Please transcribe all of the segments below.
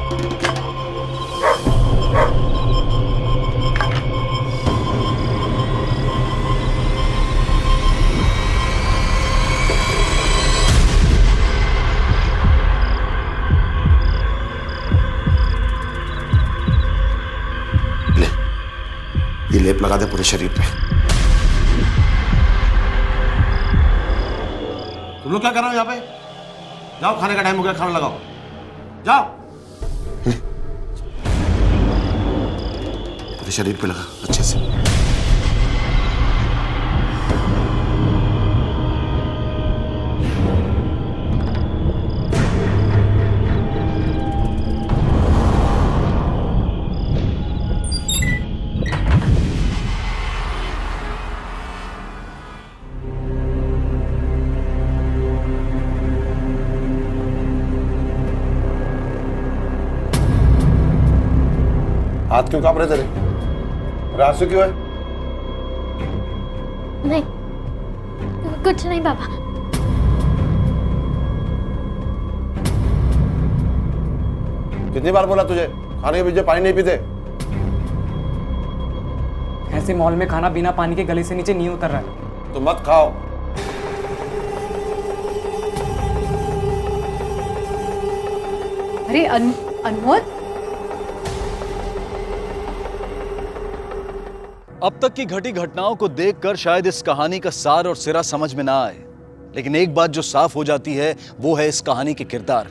ये लेप लगा दे पूरे शरीर पे। तुम लोग क्या कर रहे हो यहाँ पे? जाओ, खाने का टाइम हो गया, खाना लगाओ, जाओ। पूरे शरीर पे लगा अच्छे से। हाथ क्यों कांप रहे तेरे? आंसू क्यों है? नहीं, कुछ नहीं बाबा। कितनी बार बोला तुझे खाने के पीछे पानी नहीं पीते? ऐसे मॉल में खाना बिना पानी के गले से नीचे नहीं उतर रहा है। तो मत खाओ। अरे अनमोल, अब तक की घटी घटनाओं को देखकर शायद इस कहानी का सार और सिरा समझ में ना आए, लेकिन एक बात जो साफ हो जाती है वो है इस कहानी के किरदार,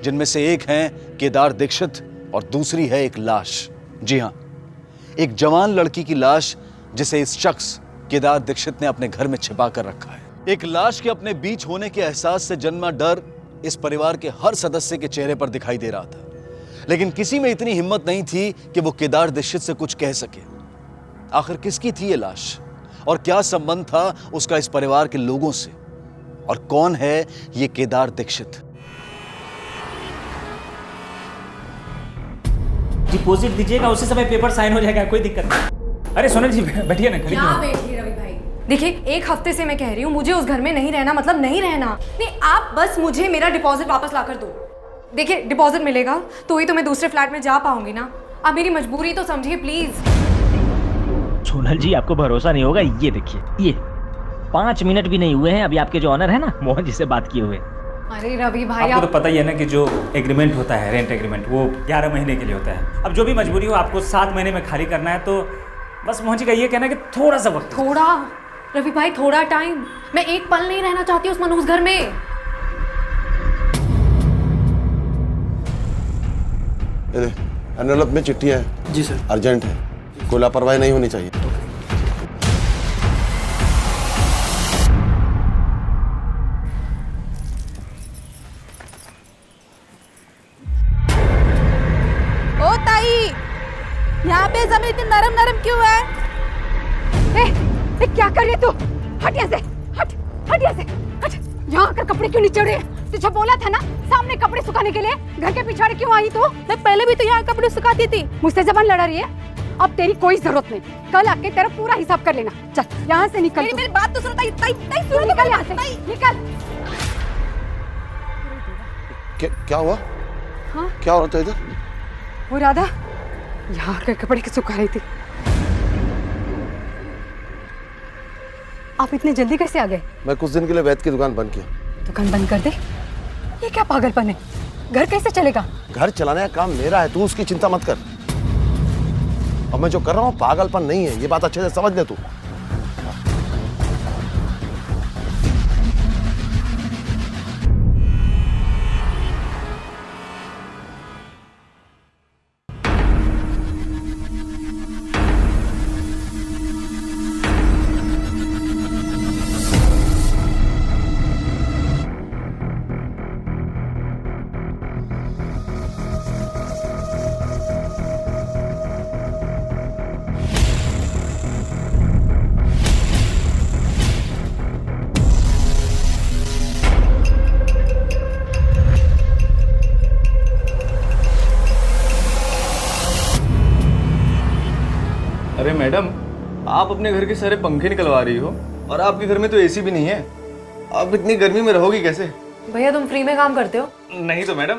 जिनमें से एक हैं केदार दीक्षित और दूसरी है एक लाश। जी हां, एक जवान लड़की की लाश जिसे इस शख्स केदार दीक्षित ने अपने घर में छिपा कर रखा है। एक लाश के अपने बीच होने के एहसास से जन्मा डर इस परिवार के हर सदस्य के चेहरे पर दिखाई दे रहा था, लेकिन किसी में इतनी हिम्मत नहीं थी कि वो केदार दीक्षित से कुछ कह सके। आखिर किसकी थी ये लाश और क्या संबंध था उसका इस परिवार के लोगों से, और कौन है ये केदार दीक्षित? डिपॉजिट दीजिएगा, उसी समय पेपर साइन हो जाएगा, कोई दिक्कत नहीं। अरे सोनल जी बैठिए ना। क्या बैठिए रवि भाई? देखिए, एक हफ्ते से मैं कह रही हूँ मुझे उस घर में नहीं रहना, मतलब नहीं रहना। नहीं, आप बस मुझे मेरा डिपॉजिट वापस ला कर दो। देखिए, डिपॉजिट मिलेगा तो ही तो मैं दूसरे फ्लैट में जा पाऊंगी ना। आप मेरी मजबूरी तो समझिए प्लीज। सोनल जी, आपको भरोसा नहीं होगा, ये देखिए, ये 5 मिनट भी नहीं हुए हैं अभी आपके जो ऑनर है ना मोहन जी से बात किए हुए। अरे रवि भाई, आपको तो पता ही है ना कि जो एग्रीमेंट होता है, रेंट एग्रीमेंट, वो 11 महीने के लिए होता है। अब जो भी मजबूरी हो, आपको 7 महीने में खाली करना है, तो बस मोहन जी का ये कहना है कि थोड़ा सा वक्त। थोड़ा रवि भाई, थोड़ा टाइम। मैं एक पल नहीं रहना चाहती उस मनहूस घर में। एनवेलप में चिट्ठियां हैं। जी सर। अर्जेंट है, कोई लापरवाही नहीं होनी चाहिए। ओ ताई, यहाँ पे जमीन इतनी नरम नरम क्यों है? ए, क्या कर रही है तू? हट यहाँ से, हट यहाँ से, हट। यहाँ आकर कपड़े क्यों नीचे रहे? तुझे बोला था ना सामने कपड़े सुखाने के लिए, घर के पिछाड़े क्यों आई तू? मैं पहले भी तो यहाँ कपड़े सुखाती थी। मुझसे जबान लड़ा रही है? अब तेरी कोई जरूरत नहीं, कल आके तेरा पूरा हिसाब कर लेना। चल यहाँ से निकल। मेरी बात तो सुनो ताई, सुनो, निकल यहाँ से, निकल। क्या हुआ? हाँ? क्या हो रहा था इधर? वो राधा यहाँ आकर कपड़े के सुखा रही थी। आप इतने जल्दी कैसे आ गए? मैं कुछ दिन के लिए वैद्य की दुकान बंद किया। दुकान बंद कर दे? ये क्या पागलपन है? घर कैसे चलेगा? घर चलाने का काम मेरा है, तू उसकी चिंता मत कर। और मैं जो कर रहा हूँ पागलपन नहीं है, ये बात अच्छे से समझ ले तू। अरे मैडम, आप अपने घर के सारे पंखे निकलवा रही हो और आपके घर में तो एसी भी नहीं है। आप इतनी गर्मी में रहोगी कैसे? भैया तुम फ्री में काम करते हो? नहीं तो मैडम,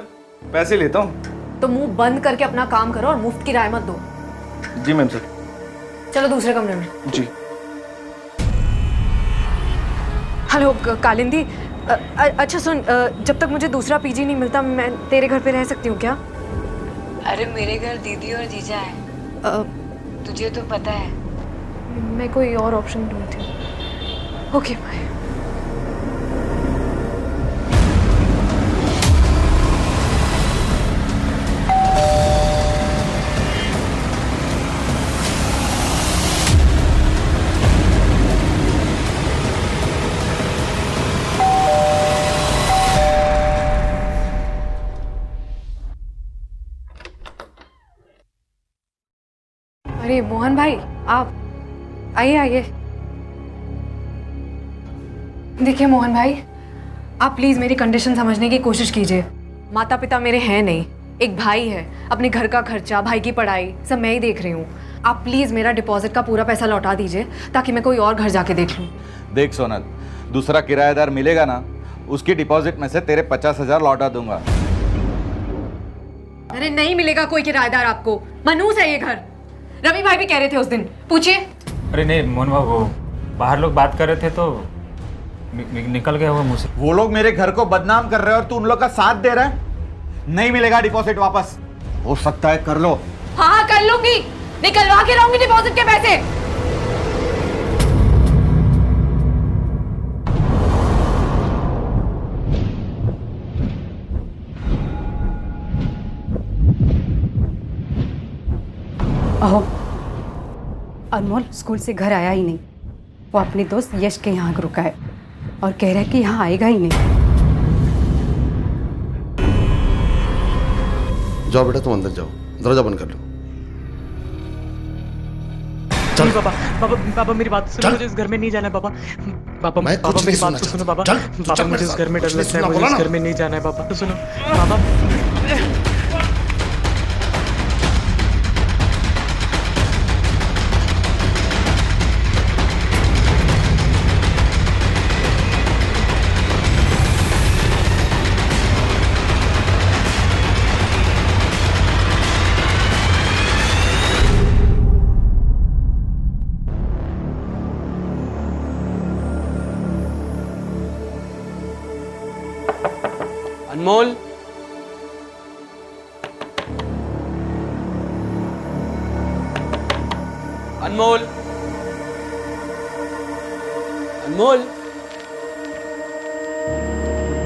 पैसे लेता हूँ। तो मुंह बंद करके अपना काम करो और मुफ्त की राय मत दो। जी मैम सर। चलो दूसरे कमरे में। जी। हेलो कालिंदी, अच्छा सुन, जब तक मुझे दूसरा पीजी नहीं मिलता मैं तेरे घर पे रह सकती हूँ क्या? अरे मेरे घर दीदी और जीजा है, तुझे तो पता है। मैं कोई और ऑप्शन ढूंढती हूँ। Okay bye. अरे मोहन भाई, आप आइए आइए। देखिए मोहन भाई, आप प्लीज मेरी कंडीशन समझने की कोशिश कीजिए। माता पिता मेरे हैं नहीं, एक भाई है, अपने घर का खर्चा, भाई की पढ़ाई सब मैं ही देख रही हूँ। आप प्लीज मेरा डिपॉजिट का पूरा पैसा लौटा दीजिए ताकि मैं कोई और घर जाके देख लूँ। देख सोनल, दूसरा किराएदार मिलेगा ना, उसकी डिपॉजिट में से तेरे 50,000 लौटा दूंगा। अरे नहीं मिलेगा कोई किराएदार आपको, मनहूस है ये घर। रवि भाई भी कह रहे थे उस दिन, पूछिए। अरे नहीं मोहन बाबू, वो बाहर लोग बात कर रहे थे तो निकल गया वो मुझसे। वो लोग मेरे घर को बदनाम कर रहे हैं और तू उन लोग का साथ दे रहा है। नहीं मिलेगा डिपॉजिट वापस। हो सकता है कर लो। हाँ कर लूंगी, निकलवा के रहूंगी डिपॉजिट के पैसे। अहो, अनमोल स्कूल से घर आया ही नहीं। वो अपने दोस्त यश के यहाँ रुका है और कह रहा है कि यहाँ आएगा ही नहीं। जाओ बेटा, तुम अंदर जाओ, दरवाजा बंद कर लो। चल पापा, पापा मेरी बात सुनो, मुझे इस घर में नहीं जाना है पापा। पापा मेरी बात तो सुनो पापा। पापा मुझे इस घर में डर लगता है, मुझे इस घर में नहीं जाना है पापा। तो सुनो पापा। अनमोल, अनमोल, अनमोल,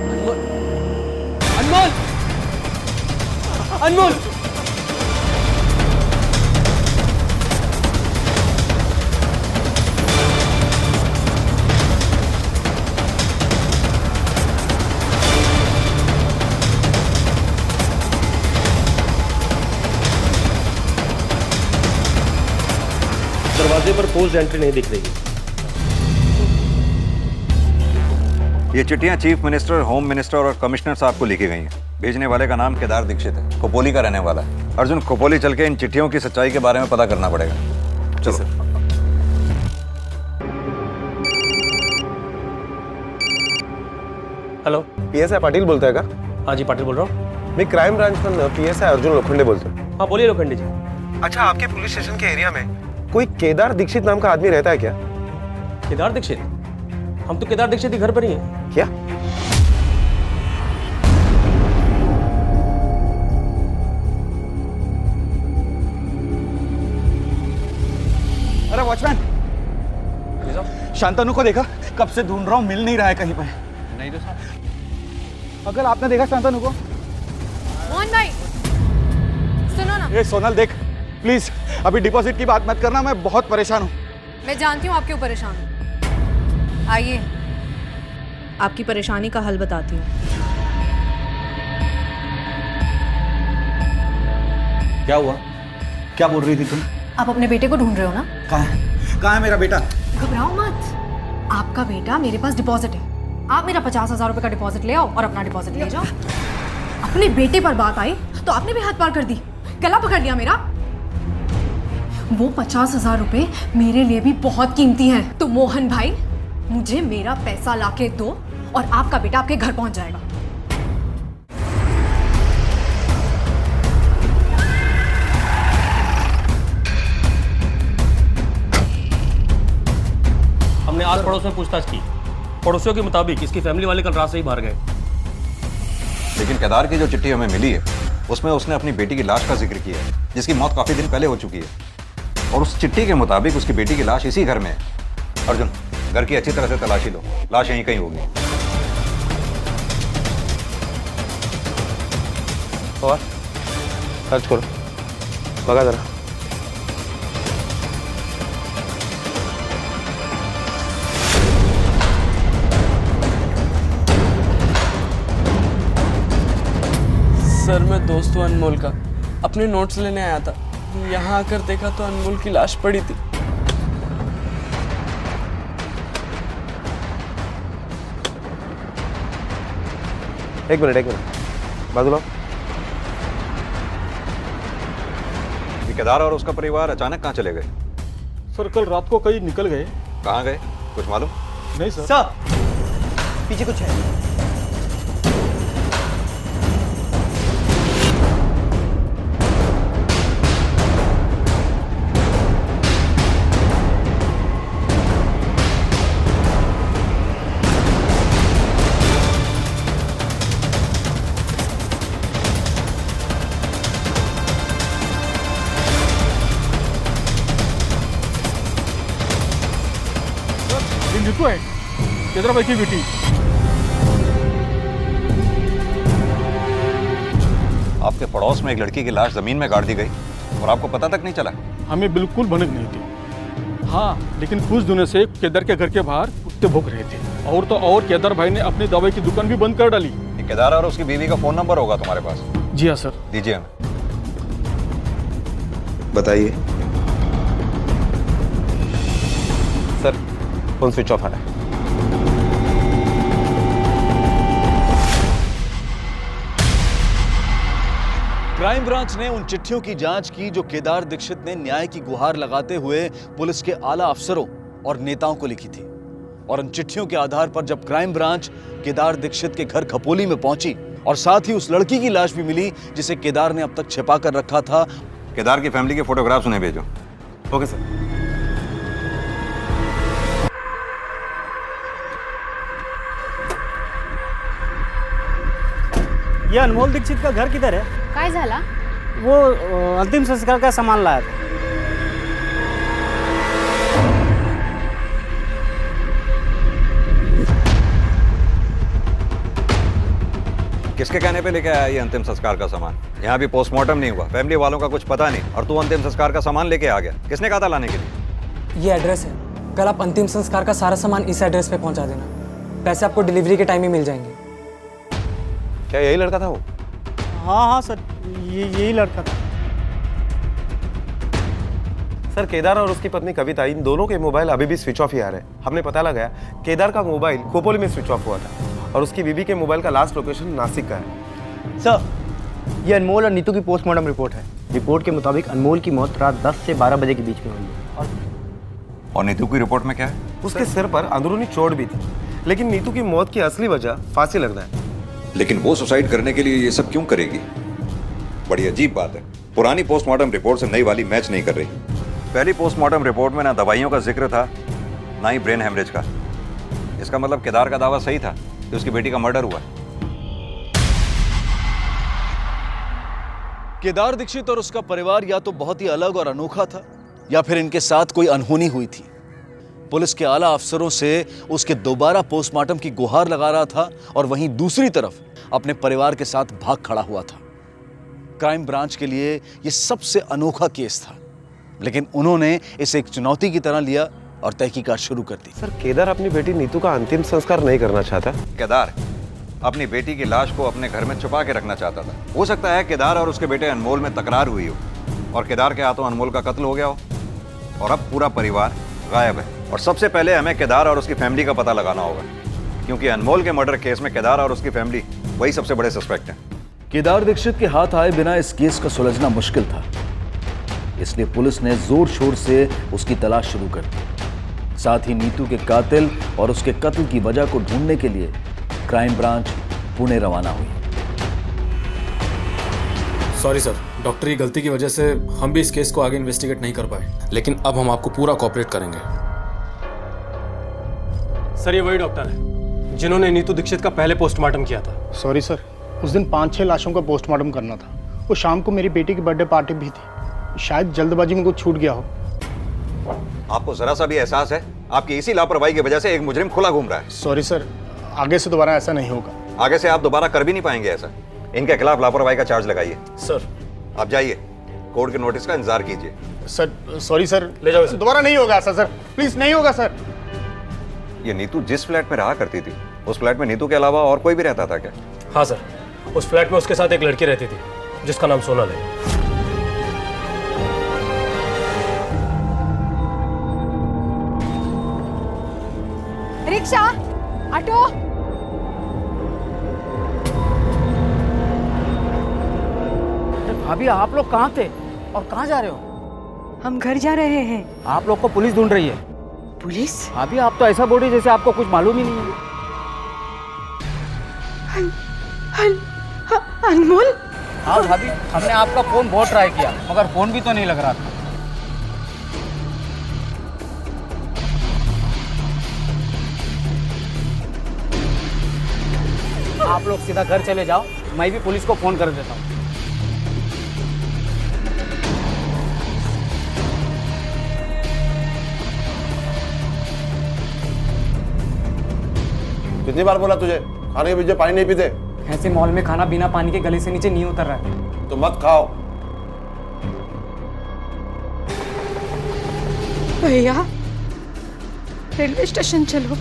अनमोल, अनमोल, अनमोल। दरवाजे पर पोस्ट एंट्री नहीं दिख रही है। ये चिट्ठियां चीफ मिनिस्टर, होम मिनिस्टर और कमिश्नर साहब को लिखी गई हैं। भेजने वाले का नाम केदार दीक्षित है, खोपोली का रहने वाला है। अर्जुन, खोपोली चल के इन चिट्ठियों की सच्चाई के बारे में पता करना पड़ेगा। चलो सर। हेलो, पीएसआई पाटिल बोलता है क्या? हाँ जी पाटिल बोल रहा हूँ। मैं क्राइम ब्रांच में पीएसआई अर्जुन लोखंडे बोलता हूँ। हाँ बोलिए लोखंडे जी। अच्छा, आपके पुलिस स्टेशन के एरिया में कोई केदार दीक्षित नाम का आदमी रहता है क्या? केदार दीक्षित? हम तो केदार दीक्षित के घर पर ही हैं। क्या? अरे वॉचमैन, शांतनु को देखा? कब से ढूंढ रहा हूँ, मिल नहीं रहा है कहीं पे। नहीं तो साहब। अगर आपने देखा शांतनु को? मोहन भाई सुनो ना। ए सोनल देख, प्लीज अभी डिपॉजिट की बात मत करना, मैं बहुत परेशान हूँ। मैं जानती हूँ आप क्यों परेशान हो। आइए आपकी परेशानी का हल बताती हूँ। क्या हुआ? क्या बोल रही थी तुम? आप अपने बेटे को ढूंढ रहे हो ना? कहाँ है मेरा बेटा? घबराओ मत, आपका बेटा मेरे पास डिपॉजिट है। आप मेरा 50,000 रुपए का डिपॉजिट ले आओ और अपना डिपॉजिट ले जाओ। अपने बेटे पर बात आई तो आपने भी हाथ पार कर दी, गला पकड़ लिया मेरा। वो 50,000 रुपए मेरे लिए भी बहुत कीमती हैं। तो मोहन भाई, मुझे मेरा पैसा लाके दो और आपका बेटा आपके घर पहुंच जाएगा। पड़ोस में पूछताछ की। पड़ोसियों के मुताबिक इसकी फैमिली वाले कल रात से ही बाहर गए। लेकिन केदार की जो चिट्ठी हमें मिली है उसमें उसने अपनी बेटी की लाश का जिक्र किया है, जिसकी मौत काफी दिन पहले हो चुकी है। और उस चिट्ठी के मुताबिक उसकी बेटी की लाश इसी घर में है। अर्जुन, घर की अच्छी तरह से तलाशी लो, लाश यहीं कहीं होगी। और सर्च करो, लगा जरा। सर, मैं दोस्त हूँ अनमोल का, अपने नोट्स लेने आया था। यहाँ आकर देखा तो अनमोल की लाश पड़ी थी। एक मिनट बाजू लाओ। ये केदार और उसका परिवार अचानक कहाँ चले गए? सर, कल रात को कहीं निकल गए। कहाँ गए, कुछ मालूम? नहीं सर। सर, पीछे कुछ है। नीतू है, केदार भाई की बेटी। आपके पड़ोस में एक लड़की की लाश जमीन में गाड़ दी गई और आपको पता तक नहीं चला? हमें बिल्कुल भनक नहीं थी। हाँ, लेकिन कुछ दिनों से केदार के घर के बाहर कुत्ते भौंक रहे थे। और तो और केदार भाई ने अपनी दवाई की दुकान भी बंद कर डाली। केदार और उसकी बीवी का फोन नंबर होगा तुम्हारे पास? जी हाँ सर। दीजिए हमें। बताइए सर, फोन स्विच ऑफ आ रहा है। क्राइम ब्रांच ने उन चिट्ठियों की जांच की जो केदार दीक्षित ने न्याय की गुहार लगाते हुए पुलिस के आला अफसरों और नेताओं को लिखी थी। और उन चिट्ठियों के आधार पर जब क्राइम ब्रांच केदार दीक्षित के घर खपोली में पहुंची और साथ ही उस लड़की की लाश भी मिली जिसे केदार ने अब तक छिपा कर रखा था। केदार की फैमिली के फोटोग्राफ्स उन्हें भेजो। Okay sir. ये अनमोल दीक्षित का घर किधर है? काय झाला? वो अंतिम संस्कार का सामान लाया था। किसके कहने पे लेके आया ये अंतिम संस्कार का सामान? यहाँ भी पोस्टमार्टम नहीं हुआ, फैमिली वालों का कुछ पता नहीं, और तू अंतिम संस्कार का सामान लेके आ गया। किसने कहा था लाने के लिए? ये एड्रेस है, कल आप अंतिम संस्कार का सारा सामान इस एड्रेस पे पहुंचा देना। पैसे आपको डिलीवरी के टाइम ही मिल जाएंगे। क्या यही लड़का था वो? हाँ सर, यही लड़का था। सर, केदार और उसकी पत्नी कविता, इन दोनों के मोबाइल अभी भी स्विच ऑफ ही आ रहे हैं। हमने पता लगाया केदार का मोबाइल खोपोली में स्विच ऑफ हुआ था और उसकी बीवी के मोबाइल का लास्ट लोकेशन नासिक का है। सर, ये अनमोल और नीतू की पोस्टमार्टम रिपोर्ट है। रिपोर्ट के मुताबिक अनमोल की मौत रात 10 से 12 बजे के बीच में हुई है। और नीतू की रिपोर्ट में क्या है? उसके सिर पर अंदरूनी चोट भी थी, लेकिन नीतू की मौत की असली वजह फांसी लगना है। लेकिन वो सुसाइड करने के लिए ये सब क्यों करेगी? बड़ी अजीब बात है। पुरानी पोस्टमार्टम रिपोर्ट से नई वाली मैच नहीं कर रही। पहली पोस्टमार्टम रिपोर्ट में ना दवाइयों का जिक्र था, ना ही ब्रेन हेमरेज का। इसका मतलब केदार का दावा सही था कि उसकी बेटी का मर्डर हुआ। केदार दीक्षित और उसका परिवार या तो बहुत ही अलग और अनोखा था या फिर इनके साथ कोई अनहोनी हुई थी। पुलिस के आला अफसरों से उसके दोबारा पोस्टमार्टम की गुहार लगा रहा था और वहीं दूसरी तरफ अपने परिवार के साथ भाग खड़ा हुआ था। क्राइम ब्रांच के लिए यह सबसे अनोखा केस था, लेकिन उन्होंने इसे एक चुनौती की तरह लिया और तहकीकात शुरू कर दी। सर, केदार अपनी बेटी नीतू का अंतिम संस्कार नहीं करना चाहता। केदार अपनी बेटी की लाश को अपने घर में छुपा के रखना चाहता था। हो सकता है केदार और उसके बेटे अनमोल में तकरार हुई हो और केदार के हाथों अनमोल का कत्ल हो गया हो और अब पूरा परिवार गायब है। और सबसे पहले हमें केदार और उसकी फैमिली का पता लगाना होगा, क्योंकि अनमोल के मर्डर केस में केदार और उसकी फैमिली वही सबसे बड़े सस्पेक्ट हैं। केदार दीक्षित के हाथ आए बिना इस केस का सुलझना मुश्किल था, इसलिए पुलिस ने जोर शोर से उसकी तलाश शुरू कर दी। साथ ही नीतू के कातिल और उसके कत्ल की वजह को ढूंढने के लिए क्राइम ब्रांच पुणे रवाना हुई। सॉरी सर, डॉक्टर की गलती की वजह से हम भी इस केस को आगे इन्वेस्टिगेट नहीं कर पाए, लेकिन अब हम आपको पूरा कोऑपरेट करेंगे। सर ये वही डॉक्टर है जिन्होंने नीतू दीक्षित का पहले पोस्टमार्टम किया था। सॉरी सर, उस दिन 5-6 लाशों का पोस्टमार्टम करना था। वो शाम को मेरी बेटी की बर्थडे पार्टी भी थी, शायद जल्दबाजी में कुछ छूट गया हो। आपको जरा सा भी एहसास है आपकी इसी लापरवाही की वजह से एक मुजरिम खुला घूम रहा है? सॉरी सर, आगे से दोबारा ऐसा नहीं होगा। आगे से आप दोबारा कर भी नहीं पाएंगे ऐसा। इनके खिलाफ लापरवाही का चार्ज लगाइए। सर आप जाइए, कोर्ट के नोटिस का इंतजार कीजिए। सर सॉरी सर, ले जाओ। दोबारा नहीं होगा ऐसा सर, प्लीज नहीं होगा सर। ये नीतू जिस फ्लैट में रहा करती थी उस फ्लैट में नीतू के अलावा और कोई भी रहता था क्या? हाँ सर, उस फ्लैट में उसके साथ एक लड़की रहती थी जिसका नाम सोनल है। Rickshaw, auto. भाभी आप लोग कहाँ थे और कहाँ जा रहे हो? हम घर जा रहे हैं। आप लोग को पुलिस ढूंढ रही है। पुलिस? भाभी आप तो ऐसा बोल रही जैसे आपको कुछ मालूम ही नहीं है। अनमोल? हाँ भाभी, हमने आपका फोन बहुत ट्राई किया मगर फोन भी तो नहीं लग रहा था। आप लोग सीधा घर चले जाओ, मैं भी पुलिस को फोन कर देता हूँ। कितनी बार बोला तुझे खाने के पीछे पानी नहीं पीते? ऐसे मॉल में खाना बिना पानी के गले से नीचे नहीं उतर रहा है। तो मत खाओ। भैया रेलवे स्टेशन चलो।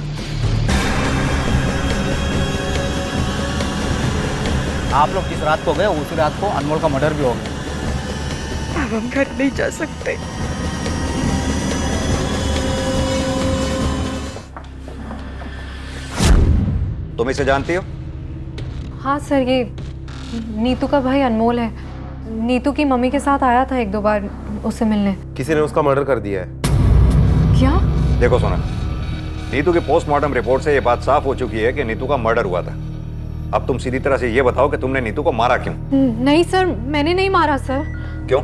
आप लोग जिस रात को गए उसी रात को अनमोल का मर्डर भी हो गया। अब हम घर नहीं जा सकते। तुम इसे जानती हो? हाँ सर, ये नीतू का भाई अनमोल है। नीतू की मम्मी के साथ आया था 1-2 बार उससे मिलने। किसी ने उसका मर्डर कर दिया है। क्या? देखो सोना, नीतू की पोस्टमार्टम रिपोर्ट से ये बात साफ हो चुकी है कि नीतू का मर्डर हुआ था। अब तुम सीधी तरह से ये बताओ कि तुमने नीतू को मारा क्यों? नहीं सर, मैंने नहीं मारा सर। क्यों?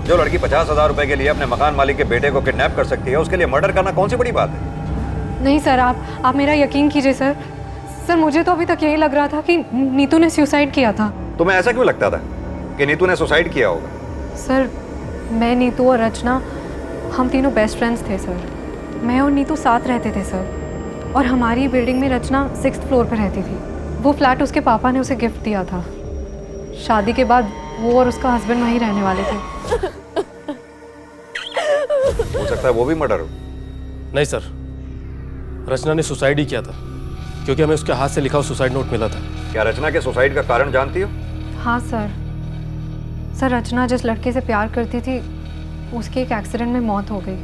जो लड़की 50,000 रुपए के लिए अपने मकान मालिक के बेटे को किडनैप कर सकती है उसके लिए मर्डर करना कौन सी बड़ी बात है? नहीं सर, आप मेरा यकीन कीजिए सर। सर मुझे तो अभी तक यही लग रहा था कि नीतू ने सुसाइड किया था। तुम्हें ऐसा क्यों लगता था कि नीतू ने सुसाइड किया होगा? सर मैं, नीतू और रचना, हम तीनों बेस्ट फ्रेंड्स थे सर। मैं और नीतू साथ रहते थे सर, और हमारी बिल्डिंग में रचना 6th फ्लोर पर रहती थी। वो फ्लैट उसके पापा ने उसे गिफ्ट दिया था। शादी के बाद वो और उसका हस्बैंड वहीं रहने वाले थे। हो सकता है वो भी मर्डर हो। नहीं सर, रचना ने सुसाइड ही किया था क्योंकि हमें उसके हाथ से लिखा हुआ सुसाइड नोट मिला था। क्या रचना के सुसाइड का कारण जानती हो? हाँ सर। सर रचना जिस लड़के से प्यार करती थी उसकी एक एक्सीडेंट में मौत हो गई,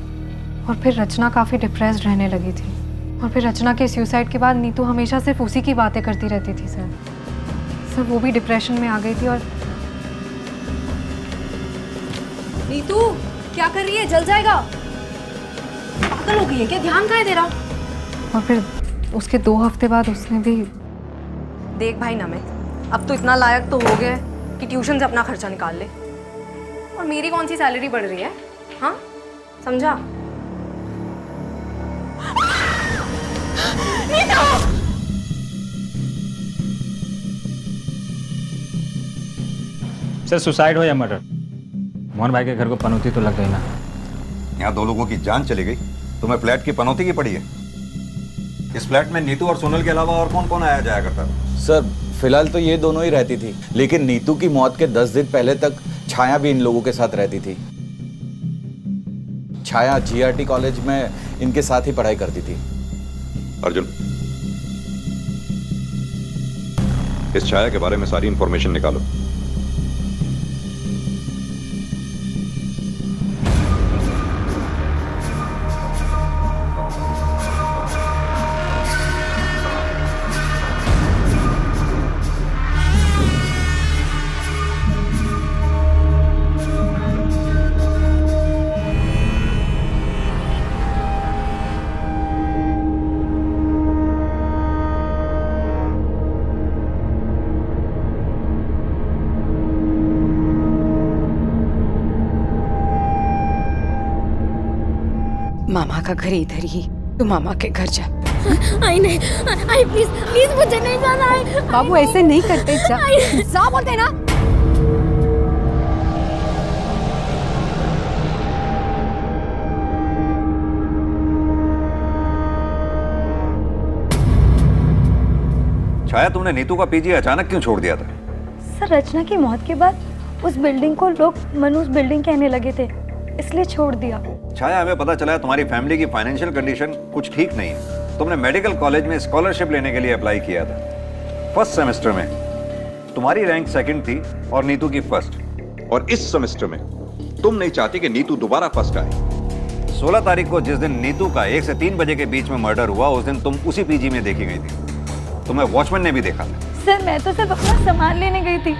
और फिर रचना काफ़ी डिप्रेस्ड रहने लगी थी। और फिर रचना के सुसाइड के बाद नीतू हमेशा सिर्फ उसी की बातें करती रहती थी सर। सर वो भी डिप्रेशन में आ गई थी। और नीतू क्या कर रही है? जल जाएगा। पागल हो गई है क्या? ध्यान कहाँ है तेरा? और फिर उसके 2 हफ्ते बाद उसने भी। देख भाई नमित, अब तो इतना लायक तो हो गया है कि ट्यूशन से अपना खर्चा निकाल ले, और मेरी कौन सी सैलरी बढ़ रही है? हाँ समझा? सर सुसाइड हो या मर्डर, मोहन भाई के घर को पनौती तो लग गई ना। यहाँ 2 लोगों की जान चली गई, तुम्हें फ्लैट की पनौती की पड़ी है। इस फ्लैट में नीतू और सोनल के अलावा और कौन कौन आया जाया करता था? सर फिलहाल तो ये दोनों ही रहती थी, लेकिन नीतू की मौत के 10 दिन पहले तक छाया भी इन लोगों के साथ रहती थी। छाया GRT कॉलेज में इनके साथ ही पढ़ाई करती थी। अर्जुन, इस छाया के बारे में सारी इंफॉर्मेशन निकालो। मामा का घर इधर ही, तू मामा के घर जा। आई नहीं, आई प्लीज प्लीज मुझे नहीं जाना है। बाबू ऐसे नहीं करते, जा बोलते ना। छाया, तुमने नीतू का पीजी अचानक क्यों छोड़ दिया था? सर, रचना की मौत के बाद उस बिल्डिंग को लोग मनूस बिल्डिंग कहने लगे थे, इसलिए छोड़ दिया। छाया, हमें पता चला है तुम्हारी फैमिली की फाइनेंशियल कंडीशन कुछ ठीक नहीं है। तुमने मेडिकल कॉलेज में स्कॉलरशिप लेने के लिए अप्लाई किया था। फर्स्ट सेमेस्टर में तुम्हारी रैंक सेकंड थी और नीतू की फर्स्ट। और इस सेमेस्टर में तुम नहीं चाहती कि नीतू दोबारा फर्स्ट आए। 16 तारीख को जिस दिन नीतू का 1 से 3 बजे के बीच में मर्डर हुआ, उस दिन तुम उसी पीजी में देखी गई थी। तुम्हें वॉचमैन ने भी देखा था। सर, मैं तो सिर्फ अपना सामान लेने गई थी।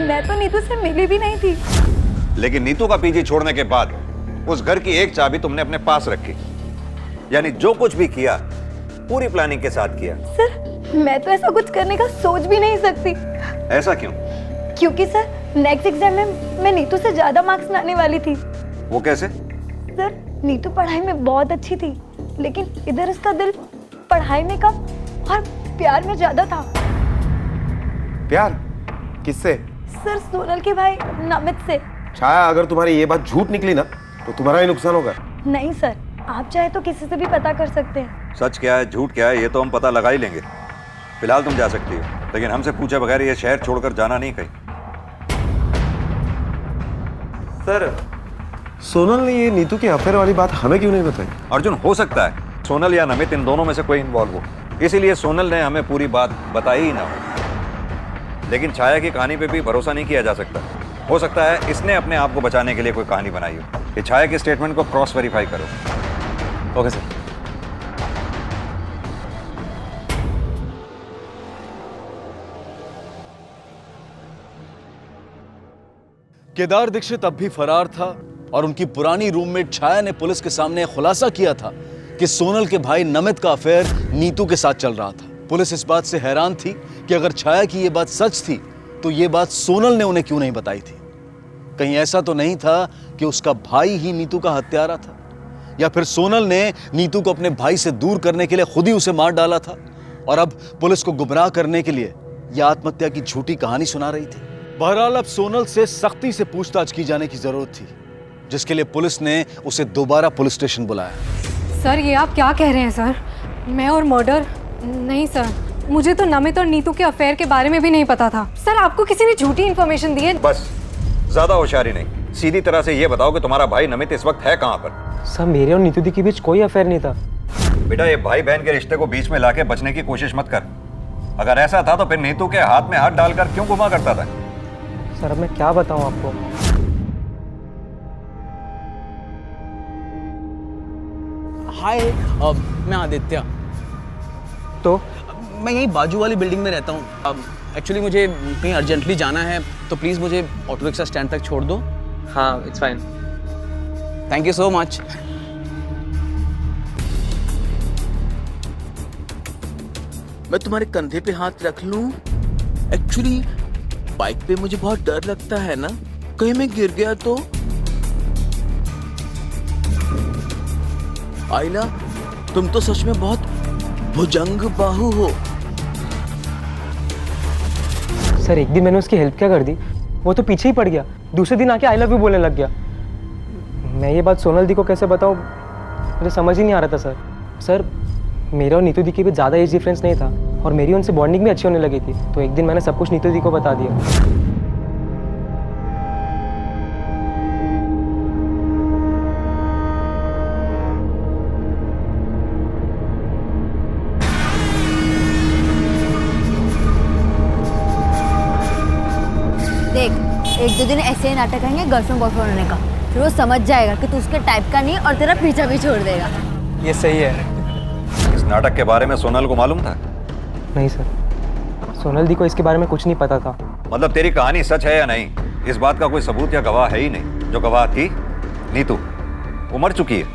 मैं तो नीतू से मिली भी नहीं थी। लेकिन नीतू का पीजी छोड़ने के बाद उस घर की एक चाबी तुमने अपने पास रखी। यानी जो कुछ भी किया पूरी प्लानिंग के साथ किया। सर, मैं तो ऐसा कुछ करने का सोच भी नहीं सकती। ऐसा क्यों? क्योंकि सर, नेक्स्ट एग्जाम में मैं नीतू से ज्यादा मार्क्स लाने वाली थी। वो कैसे? सर, नीतू पढ़ाई में बहुत अच्छी थी, लेकिन इधर उसका दिल पढ़ाई में कम और प्यार में ज्यादा था। प्यार? किससे? सर, सोनल के भाई नमित से। छाया, अगर तुम्हारी ये बात झूठ निकली ना तो तुम्हारा ही नुकसान होगा। नहीं सर, आप चाहे तो किसी से भी पता कर सकते हैं। सच क्या है झूठ क्या है ये तो हम पता लगा ही लेंगे। फिलहाल तुम जा सकती हो, लेकिन हमसे पूछे बगैर ये शहर छोड़कर जाना नहीं कहीं। सर, सोनल ने ये नीतू की अफेयर वाली बात हमें क्यों नहीं बताई? अर्जुन, हो सकता है सोनल या नमित इन दोनों में से कोई इन्वॉल्व हो, इसीलिए सोनल ने हमें पूरी बात बताई ही ना हो। लेकिन छाया की कहानी पे भी भरोसा नहीं किया जा सकता। हो सकता है इसने अपने आप को बचाने के लिए कोई कहानी बनाई हो। ये छाया के स्टेटमेंट को क्रॉस वेरीफाई करो। Okay sir. केदार दीक्षित अब भी फरार था और उनकी पुरानी रूममेट छाया ने पुलिस के सामने खुलासा किया था कि सोनल के भाई नमित का अफेयर नीतू के साथ चल रहा था। पुलिस इस बात से हैरान थी कि अगर छाया की यह बात सच थी तो यह बात सोनल ने उन्हें क्यों नहीं बताई थी। कहीं ऐसा तो नहीं था कि उसका भाई ही नीतू का हत्यारा था, या फिर सोनल ने नीतू को अपने भाई से दूर करने के लिए खुद ही उसे मार डाला था और अब पुलिस को गुमराह करने के लिए यह आत्महत्या की झूठी कहानी सुना रही थी। बहरहाल अब सोनल से सख्ती से पूछताछ की जाने की जरूरत थी, जिसके लिए पुलिस ने उसे दोबारा पुलिस स्टेशन बुलाया। सर, ये आप क्या कह रहे हैं सर? मैं और मर्डर? नहीं सर, मुझे तो नमित और नीतू के अफेयर के बारे में भी नहीं पता था। सर, आपको किसी ने झूठी इन्फॉर्मेशन दी है। बस, ज्यादा होशियारी नहीं, सीधी तरह से ये बताओ कि तुम्हारा भाई नमित इस वक्त है कहाँ पर? सर, मेरे और नीतू दी के बीच कोई अफेयर नहीं था। बेटा, ये भाई बहन के रिश्ते को बीच में लाके बचने की कोशिश मत कर। अगर ऐसा था तो फिर नीतू के हाथ में हाथ डालकर क्यों घुमा करता था? सर, अब मैं क्या बताऊं आपको? हाय, मैं आदित्य। तो मैं यहीं बाजू वाली बिल्डिंग में रहता हूँ। एक्चुअली मुझे कहीं अर्जेंटली जाना है, तो प्लीज़ मुझे ऑटो रिक्शा स्टैंड तक छोड़ दो। हाँ, it's fine. Thank you so much. मैं तुम्हारे कंधे पे हाथ रख लूं? एक्चुअली बाइक पे मुझे बहुत डर लगता है ना, कहीं मैं गिर गया तो। आइला, तुम तो सच में बहुत भुजंग बाहु हो। सर, एक दिन मैंने उसकी हेल्प क्या कर दी, वो तो पीछे ही पड़ गया। दूसरे दिन आके आई लव यू बोलने लग गया। मैं ये बात सोनल दी को कैसे बताऊँ, मुझे समझ ही नहीं आ रहा था सर। सर, मेरा और नीतू दी के बीच ज़्यादा एज डिफरेंस नहीं था और मेरी उनसे बॉन्डिंग भी अच्छी होने लगी थी, तो एक दिन मैंने सब कुछ नीतू दी को बता दिया। देख, 1-2 दिन ऐसे ही नाटक करेंगे गर्लफ्रेंड बॉयफ्रेंड होने का, फिर वो समझ जाएगा कि तू उसके टाइप का नहीं और तेरा पीछा भी छोड़ देगा। ये सही है। इस नाटक के बारे में सोनल को मालूम था? नहीं सर, सोनल दी को इसके बारे में कुछ नहीं पता था। मतलब तेरी कहानी सच है या नहीं, इस बात का कोई सबूत या गवाह है ही नहीं। जो गवाह थी नीतू, वो मर चुकी है।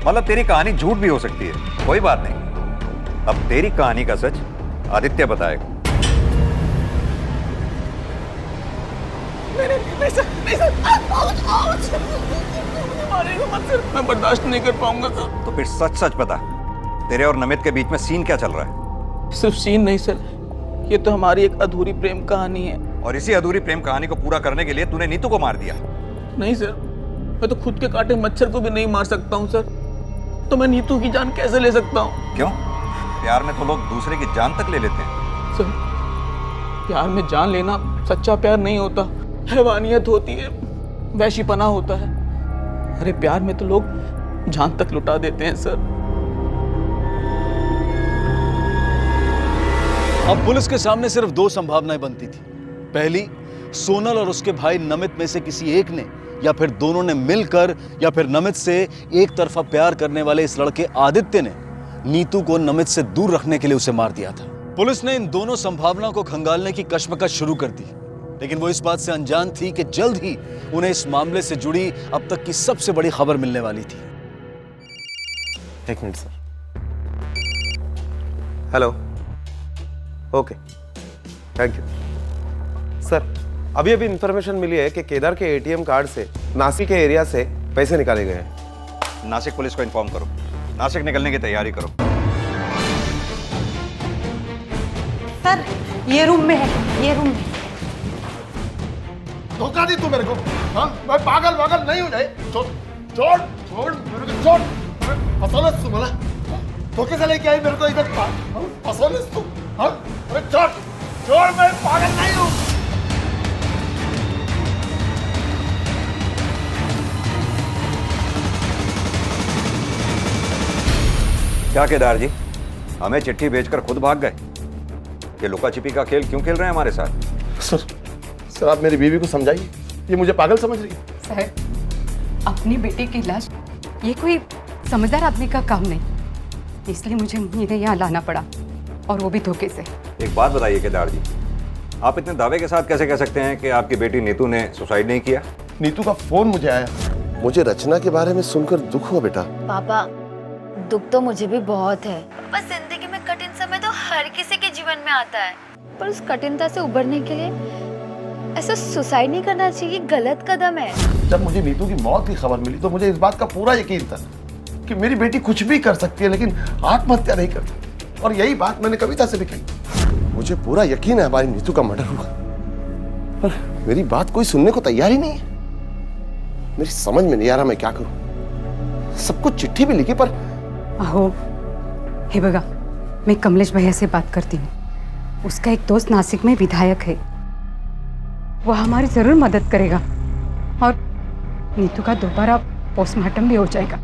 मतलब तेरी कहानी झूठ भी हो सकती है, कोई बात नहीं। अब तेरी कहानी का सच आदित्य बताएगा। नहीं सर, नहीं सर। मारेगा मत सर, मैं बर्दाश्त नहीं कर पाऊंगा सर। तो फिर सच सच बता, तेरे और नमित के बीच में सीन क्या चल रहा है? सिर्फ सीन नहीं सर, ये तो हमारी एक अधूरी प्रेम कहानी है। और इसी अधूरी प्रेम कहानी को पूरा करने के लिए तूने नीतू को मार दिया? नहीं सर, मैं तो खुद के काटे मच्छर को भी नहीं मार सकता हूँ सर, तो मैं नीतू की जान कैसे ले सकता हूँ? क्यों? प्यार में तो लोग दूसरे की जान तक ले लेते हैं। सर, प्यार में जान लेना सच्चा प्यार नहीं होता, हैवानियत होती है, वैशीपना होता है। अरे प्यार में तो लोग जान तक लुटा देते हैं सर। अब पुलिस के सामने सिर्फ दो संभावनाएं बनती थी। पहली, सोनल और उसके भाई नमित में से किसी एक ने या फिर दोनों ने मिलकर या फिर नमित से एक तरफा प्यार करने वाले इस लड़के आदित्य ने नीतू को नमित से दूर रखने के लिए उसे मार दिया था। पुलिस ने इन दोनों संभावनाओं को खंगालने की कश्मकश शुरू कर दी, लेकिन वो इस बात से अनजान थी कि जल्द ही उन्हें इस मामले से जुड़ी अब तक की सबसे बड़ी खबर मिलने वाली थी। एक minute sir. Hello, okay, thank you sir. अभी इंफॉर्मेशन मिली है कि केदार के एटीएम कार्ड से नासिक के एरिया से पैसे निकाले गए हैं। नासिक पुलिस को इन्फॉर्म करो, नासिक निकलने की तैयारी करो। सर, ये रूम में है, ये रूम में। धोखा दी तू मेरे को? हाँ, मैं पागल वागल नहीं हूँ। नहीं, छोड़ छोड़ छोड़ मेरे को, छोड़। फसौलस तू मला, धोखे से लेके आई मेरे को इधर। फसौलस तू? हाँ, अरे छोड़ छोड़, मैं पागल नहीं हूँ। क्या केदार जी, हमें चिट्ठी भेजकर खुद भाग गए? ये लुका छिपी का खेल क्यों खेल रहे हैं हमारे साथ? सर आप मेरी बीवी को समझाइए, ये मुझे पागल समझ रही है। सर, अपनी बेटी की लाश ये कोई समझदार आदमी का काम नहीं, इसलिए मुझे इन्हें यहाँ लाना पड़ा, और वो भी धोखे से। एक बात बताइए केदार जी, आप इतने दावे के साथ कैसे कह सकते हैं कि आपकी बेटी नीतू ने सुसाइड नहीं किया? नीतू का फोन मुझे आया, मुझे रचना के बारे में सुनकर दुख हुआ बेटा। पापा, दुख तो मुझे भी बहुत है। बस जिंदगी में कठिन समय तो हर किसी के जीवन में आता है, पर उस कठिनता से उबरने के लिए ऐसा सुसाइड नहीं करना चाहिए, गलत कदम है। जब मुझे नीतू की मौत की खबर मिली तो मुझे इस बात का पूरा यकीन था कि मेरी बेटी कुछ भी कर सकती है, लेकिन आत्महत्या नहीं कर सकती। और यही बात मैंने कविता से भी कही। मुझे पूरा यकीन है हमारी नीतू का मर्डर हुआ, पर मेरी बात कोई सुनने को तैयार ही नहीं है। मेरी समझ में नहीं आ रहा मैं क्या करूं। सबको चिट्ठी भी लिखी, पर अहो, हे बगा, मैं कमलेश भैया से बात करती हूँ। उसका एक दोस्त नासिक में विधायक है, वो हमारी जरूर मदद करेगा, और नीतू का दोबारा पोस्टमार्टम भी हो जाएगा।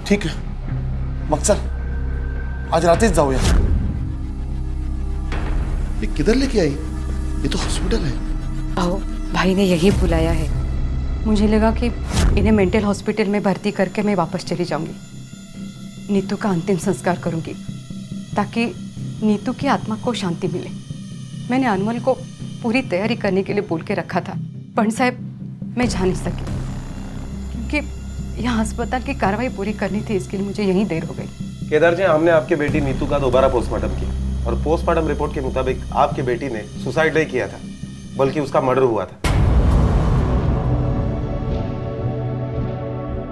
ठीक है, मकसद आज रात ही जाऊया। ये किधर लेके आई? ये तो हॉस्पिटल है। आओ, भाई ने यही बुलाया है। मुझे लगा कि इन्हें मेंटल हॉस्पिटल में भर्ती करके मैं वापस चली जाऊंगी। नीतू का अंतिम संस्कार करूंगी ताकि नीतू की आत्मा को शांति मिले। मैंने अनमोल को पूरी तैयारी करने के लिए बोल के रखा था, पण साहब मैं जा नहीं सकी क्योंकि यहाँ अस्पताल की कार्रवाई पूरी करनी थी, इसके लिए मुझे यहीं देर हो गई। केदार जी, हमने आपकी बेटी नीतू का दोबारा पोस्टमार्टम किया, और पोस्टमार्टम रिपोर्ट के मुताबिक आपकी बेटी ने सुसाइड नहीं किया था, बल्कि उसका मर्डर हुआ था।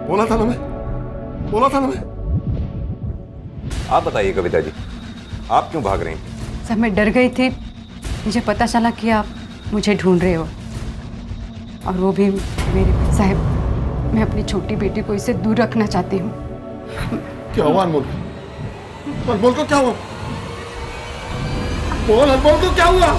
बोला था ना मैं। आप बताइए कविता जी, आप क्यों भाग रही हैं? सर, मैं डर गई थी, मुझे पता चला कि आप मुझे ढूंढ रहे हो, और वो भी मेरे साहब, मैं अपनी छोटी बेटी को इससे दूर रखना चाहती हूँ। क्या हुआ अनमोल? अनमोल को क्या हुआ? बोल, अनमोल को क्या हुआ?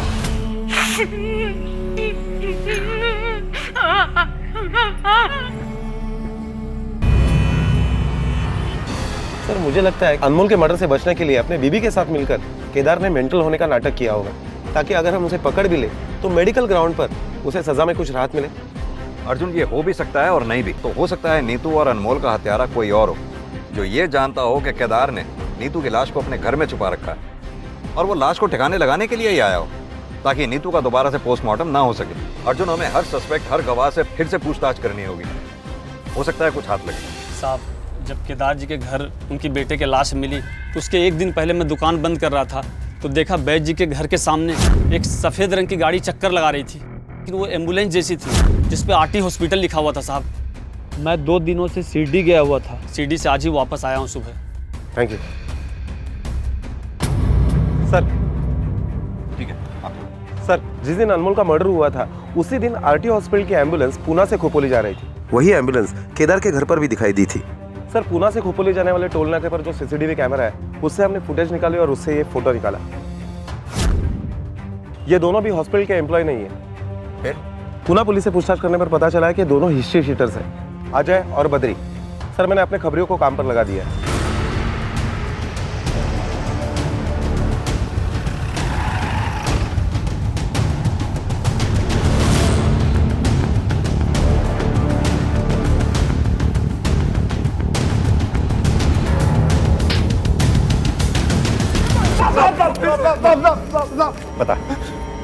सर, मुझे लगता है अनमोल के मर्डर से बचने के लिए अपने बीबी के साथ मिलकर केदार ने मेंटल होने का नाटक किया होगा, ताकि अगर हम उसे पकड़ भी ले तो मेडिकल ग्राउंड पर उसे सजा में कुछ राहत मिले। अर्जुन, ये हो भी सकता है और नहीं भी। तो हो सकता है नीतू और अनमोल का हत्यारा कोई और हो, जो ये जानता हो कि केदार ने नीतू की लाश को अपने घर में छुपा रखा है, और वो लाश को ठिकाने लगाने के लिए ही आया हो, ताकि नीतू का दोबारा से पोस्टमार्टम ना हो सके। अर्जुन, हमें हर सस्पेक्ट, हर गवाह से फिर से पूछताछ करनी होगी। हो सकता है कुछ हाथ लगे। साहब, जब केदार जी के घर उनकी बेटे की लाश मिली तो उसके एक दिन पहले मैं दुकान बंद कर रहा था, तो देखा बैद जी के घर के सामने एक सफ़ेद रंग की गाड़ी चक्कर लगा रही थी। लेकिन वो एम्बुलेंस जैसी थी जिस पे आरटी हॉस्पिटल लिखा हुआ था साहब। मैं 2 दिनों से शिरडी गया हुआ था। शिरडी से आज ही वापस आया हूँ सुबह। Thank you sir. ठीक है सर, जिस दिन अनमोल का मर्डर हुआ था उसी दिन आरटी हॉस्पिटल की एम्बुलेंस पूना से खोपोली जा रही थी। वही एम्बुलेंस केदार के घर पर भी दिखाई दी थी। सर, पूना से खोपोली जाने वाले टोल नाके पर जो सीसीटीवी कैमरा है उससे हमने फुटेज निकाली और उससे ये फोटो निकाला। ये दोनों भी हॉस्पिटल के एम्प्लॉय नहीं है। फिर पूना पुलिस से पूछताछ करने पर पता चला है कि दोनों हिस्ट्री शीटर्स हैं, अजय और बद्री। सर, मैंने अपने खबरियों को काम पर लगा दिया है। बता,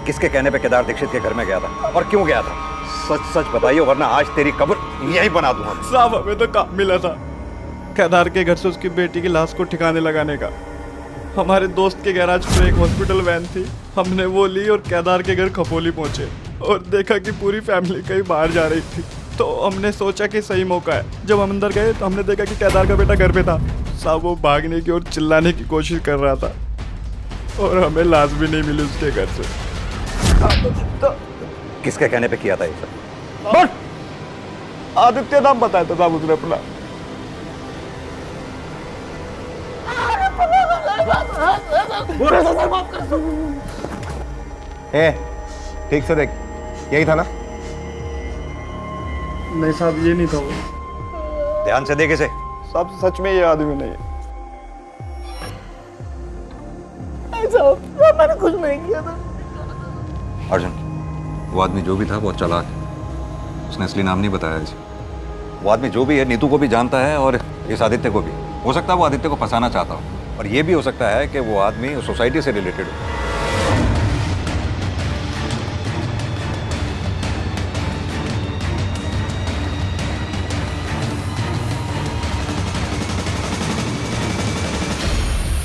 किसके कहने पे केदार दीक्षित के घर में गया था और क्यों गया था? सच सच बताइए, वरना आज तेरी कब्र यही बना दूंगा। साहब, हमें तो काम मिला था केदार के घर से उसकी बेटी की लाश को ठिकाने लगाने का। हमारे दोस्त के गैराज में एक हॉस्पिटल वैन थी, हमने वो ली और केदार के घर खपोली पहुंचे और देखा कि पूरी फैमिली कहीं बाहर जा रही थी। तो हमने सोचा कि सही मौका है। जब हम अंदर गए तो हमने देखा कि केदार का बेटा घर पे था। साहब, वो भागने की और चिल्लाने की कोशिश कर रहा था और हमें लाश भी नहीं मिली उसके घर से। तो किसके कहने पे किया था ये सब? आदित्य नाम बताया था साहब उसने अपना। ठीक से देख, यही था ना? नहीं साहब, ये नहीं था वो। ध्यान से देखे से। साहब, सच में ये आदमी नहीं है। मैंने कुछ नहीं किया था। अर्जुन, वो आदमी जो भी था बहुत चालाक है। उसने असली नाम नहीं बताया इसे। वो आदमी जो भी है नीतू को भी जानता है और इस आदित्य को भी। हो सकता है वो आदित्य को फंसाना चाहता हो, और ये भी हो सकता है कि वो आदमी उस सोसाइटी से रिलेटेड हो।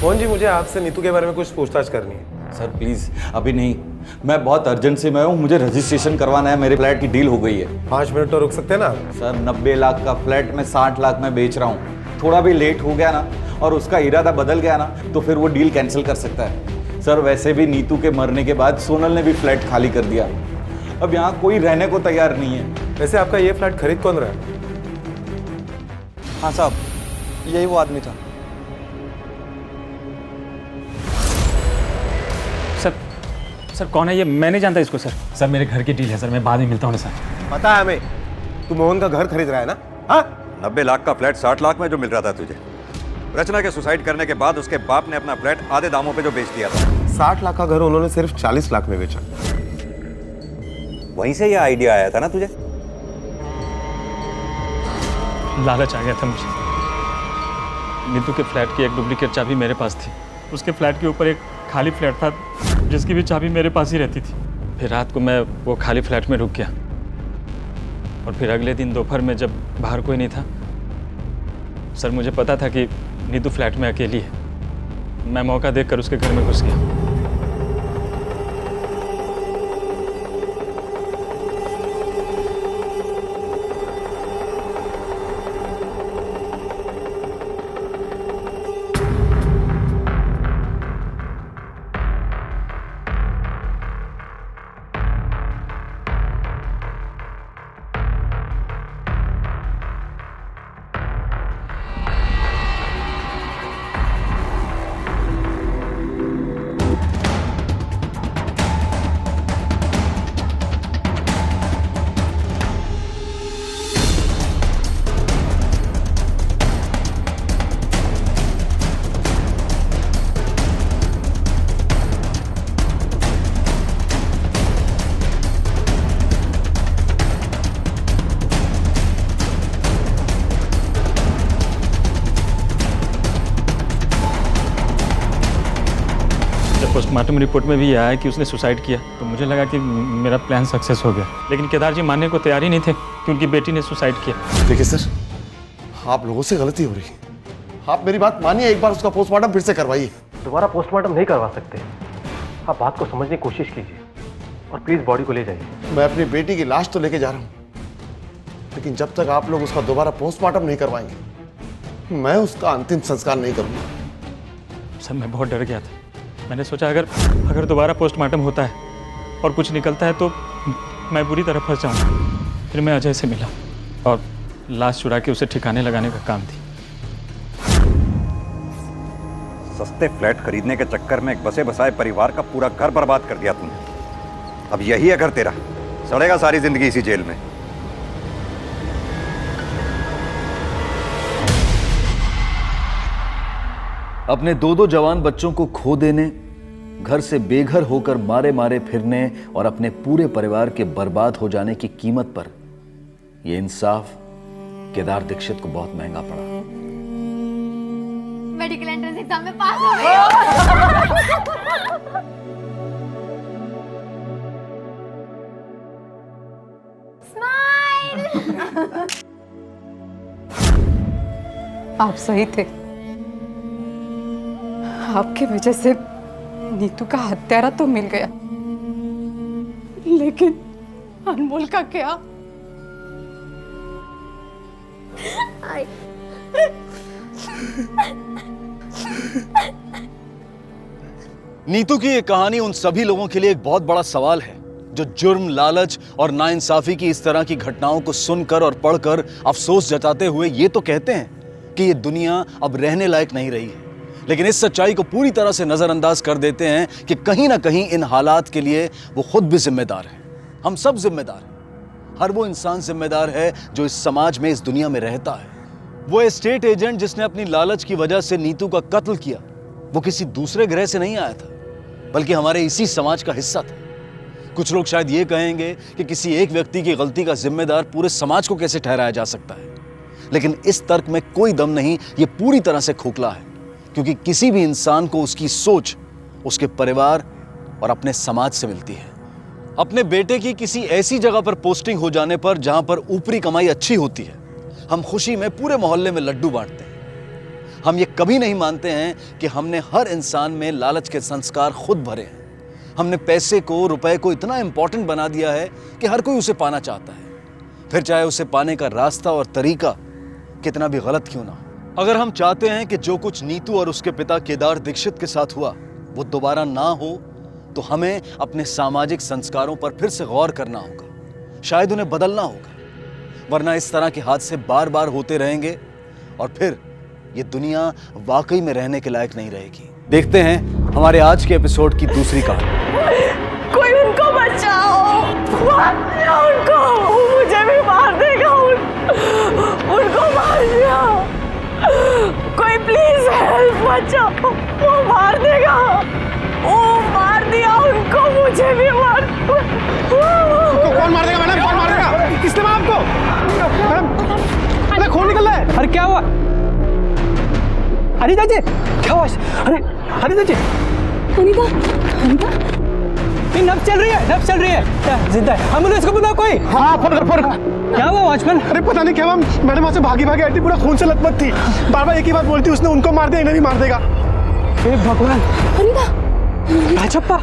मोहन जी, मुझे आपसे नीतू के बारे में कुछ पूछताछ करनी है। सर प्लीज, अभी नहीं। मैं बहुत अर्जेंट से मैं हूँ, मुझे रजिस्ट्रेशन करवाना है। मेरे फ्लैट की डील हो गई है। 5 मिनट तो रुक सकते हैं ना? सर, 90 लाख का फ्लैट में 60 लाख में बेच रहा हूँ। थोड़ा भी लेट हो गया ना और उसका इरादा बदल गया ना तो फिर वो डील कैंसिल कर सकता है। सर, वैसे भी नीतू के मरने के बाद सोनल ने भी फ्लैट खाली कर दिया। अब यहाँ कोई रहने को तैयार नहीं है। वैसे आपका ये फ्लैट खरीद कौन रहा है? हाँ साहब, यही वो आदमी था। सर कौन है ये? मैं नहीं जानता इसको। सर मेरे घर की डील है सर, मैं बाद में मिलता हूँ सर। पता है हमें, तू मोहन का घर खरीद रहा है ना? हाँ, 90 लाख का फ्लैट 60 लाख में जो मिल रहा था तुझे, रचना के सुसाइड करने के बाद उसके बाप ने अपना फ्लैट आधे दामों पे जो बेच दिया था। 60 लाख का घर उन्होंने सिर्फ 40 लाख में बेचा। वहीं से ये आइडिया आया था ना तुझे? लालच आ गया था मुझे। नीतू के फ्लैट की एक डुप्लीकेट चाबी मेरे पास थी। उसके फ्लैट के ऊपर एक खाली फ्लैट था जिसकी भी चाबी मेरे पास ही रहती थी। फिर रात को मैं वो खाली फ्लैट में रुक गया और फिर अगले दिन दोपहर में जब बाहर कोई नहीं था, सर मुझे पता था कि नीतू फ्लैट में अकेली है। मैं मौका देखकर उसके घर में घुस गया। पोस्टमार्टम रिपोर्ट में भी यह आया कि उसने सुसाइड किया, तो मुझे लगा कि मेरा प्लान सक्सेस हो गया। लेकिन केदार जी मानने को तैयार ही नहीं थे कि उनकी बेटी ने सुसाइड किया। देखिए सर, आप लोगों से गलती हो रही है। आप मेरी बात मानिए, एक बार उसका पोस्टमार्टम फिर से करवाइए। दोबारा पोस्टमार्टम नहीं करवा सकते। आप बात को समझने की कोशिश कीजिए और प्लीज़ बॉडी को ले जाइए। मैं अपनी बेटी की लाश तो लेके जा रहा हूं, लेकिन जब तक आप लोग उसका दोबारा पोस्टमार्टम नहीं करवाएंगे मैं उसका अंतिम संस्कार नहीं करूंगा। सर मैं बहुत डर गया था। मैंने सोचा अगर दोबारा पोस्टमार्टम होता है और कुछ निकलता है तो मैं बुरी तरह फंस जाऊंगा। फिर मैं अजय से मिला और लाश चुरा के उसे ठिकाने लगाने का काम दी। सस्ते फ्लैट खरीदने के चक्कर में एक बसे बसाए परिवार का पूरा घर बर्बाद कर दिया तूने। अब यही है घर तेरा, सड़ेगा सारी जिंदगी इसी जेल में। अपने दो जवान बच्चों को खो देने, घर से बेघर होकर मारे मारे फिरने और अपने पूरे परिवार के बर्बाद हो जाने की कीमत पर यह इंसाफ केदार दीक्षित को बहुत महंगा पड़ा। मेडिकल एंट्रेंस एग्जाम में पास हो गई। स्माइल। आप सही थे। आपकी वजह से नीतू का हत्यारा तो मिल गया, लेकिन अनमोल का क्या? नीतू की ये कहानी उन सभी लोगों के लिए एक बहुत बड़ा सवाल है जो जुर्म, लालच और नाइंसाफी की इस तरह की घटनाओं को सुनकर और पढ़कर अफसोस जताते हुए ये तो कहते हैं कि ये दुनिया अब रहने लायक नहीं रही है, लेकिन इस सच्चाई को पूरी तरह से नजरअंदाज कर देते हैं कि कहीं ना कहीं इन हालात के लिए वो खुद भी जिम्मेदार है। हम सब जिम्मेदार हैं। हर वो इंसान जिम्मेदार है जो इस समाज में, इस दुनिया में रहता है। वो एस्टेट एजेंट जिसने अपनी लालच की वजह से नीतू का कत्ल किया, वो किसी दूसरे ग्रह से नहीं आया था, बल्कि हमारे इसी समाज का हिस्सा था। कुछ लोग शायद ये कहेंगे कि किसी एक व्यक्ति की गलती का जिम्मेदार पूरे समाज को कैसे ठहराया जा सकता है, लेकिन इस तर्क में कोई दम नहीं। ये पूरी तरह से खोखला है, क्योंकि किसी भी इंसान को उसकी सोच, उसके परिवार और अपने समाज से मिलती है। अपने बेटे की किसी ऐसी जगह पर पोस्टिंग हो जाने पर जहां पर ऊपरी कमाई अच्छी होती है, हम खुशी में पूरे मोहल्ले में लड्डू बांटते हैं। हम ये कभी नहीं मानते हैं कि हमने हर इंसान में लालच के संस्कार खुद भरे हैं। हमने पैसे को, रुपए को इतना इंपॉर्टेंट बना दिया है कि हर कोई उसे पाना चाहता है, फिर चाहे उसे पाने का रास्ता और तरीका कितना भी गलत क्यों ना हो। अगर हम चाहते हैं कि जो कुछ नीतू और उसके पिता केदार दीक्षित के साथ हुआ वो दोबारा ना हो, तो हमें अपने सामाजिक संस्कारों पर फिर से गौर करना होगा, शायद उन्हें बदलना होगा, वरना इस तरह के हादसे बार बार होते रहेंगे और फिर ये दुनिया वाकई में रहने के लायक नहीं रहेगी। देखते हैं हमारे आज के एपिसोड की दूसरी कहानी। कोई उनको बचाओ, उनको, मुझे भी मार देगा, उनको मार दिया, कोई प्लीज हेल्प, बचाओ, वो मार देगा, वो मार दिया उनको, मुझे भी मार। कौन मार देगा मैडम? कौन मार देगा? किसने मारा आपको? मैडम, अरे खून निकल रहा है। अरे क्या हुआ? अनिता जी, क्या हुआ? अरे अनिता जी, अनिता, अनिता, नब्ज चल रही है, नब्ज चल रही है, जिंदा है। एम्बुलेंस को बुलाओ कोई। हाँ, फोन कर, फोन। क्या हुआ वॉचमैन? अरे पता नहीं क्या हुआ, मैडम वहाँ से भागी भागी आती, पूरा खून से लथपथ थी, बार बार एक ही बात बोलती, उसने उनको मार दिया, इन्हें भी मार देगा। हे भगवान। अनिता, राजप्पा,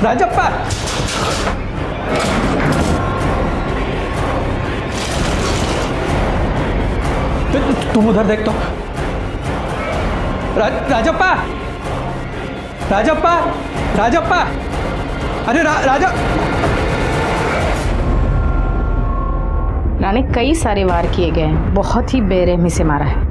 राजप्पा, तुम उधर देख तो। राजप्पा, राजप्पा, राजप्पा, अरे राजा। रानी कई सारे वार किए गए हैं, बहुत ही बेरहमी से मारा है।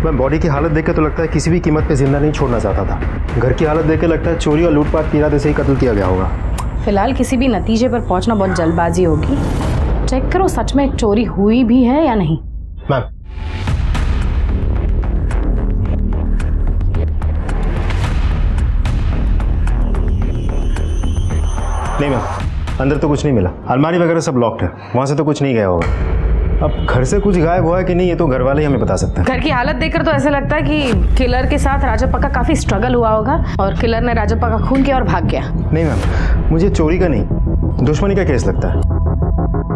मैं बॉडी की हालत देख के तो लगता है किसी भी कीमत पे जिंदा नहीं छोड़ना चाहता था। घर की हालत देख के लगता है चोरी और लूटपाट के इरादे से ही कत्ल किया गया होगा। फिलहाल किसी भी नतीजे पर पहुंचना बहुत जल्दबाजी होगी। चेक करो सच में चोरी हुई भी है या नहीं। मैम, नहीं मैम, अंदर तो कुछ नहीं मिला। अलमारी वगैरह सब लॉक्ड है, वहां से तो कुछ नहीं गया होगा। अब घर से कुछ गायब हुआ है कि नहीं ये तो घर वाले ही हमें बता सकते हैं। घर की हालत देखकर तो ऐसा लगता है कि किलर के साथ राजप्पा का काफी स्ट्रगल हुआ होगा और किलर ने राजप्पा का खून किया और भाग गया। नहीं मैम, मुझे चोरी का नहीं, दुश्मनी का केस लगता है।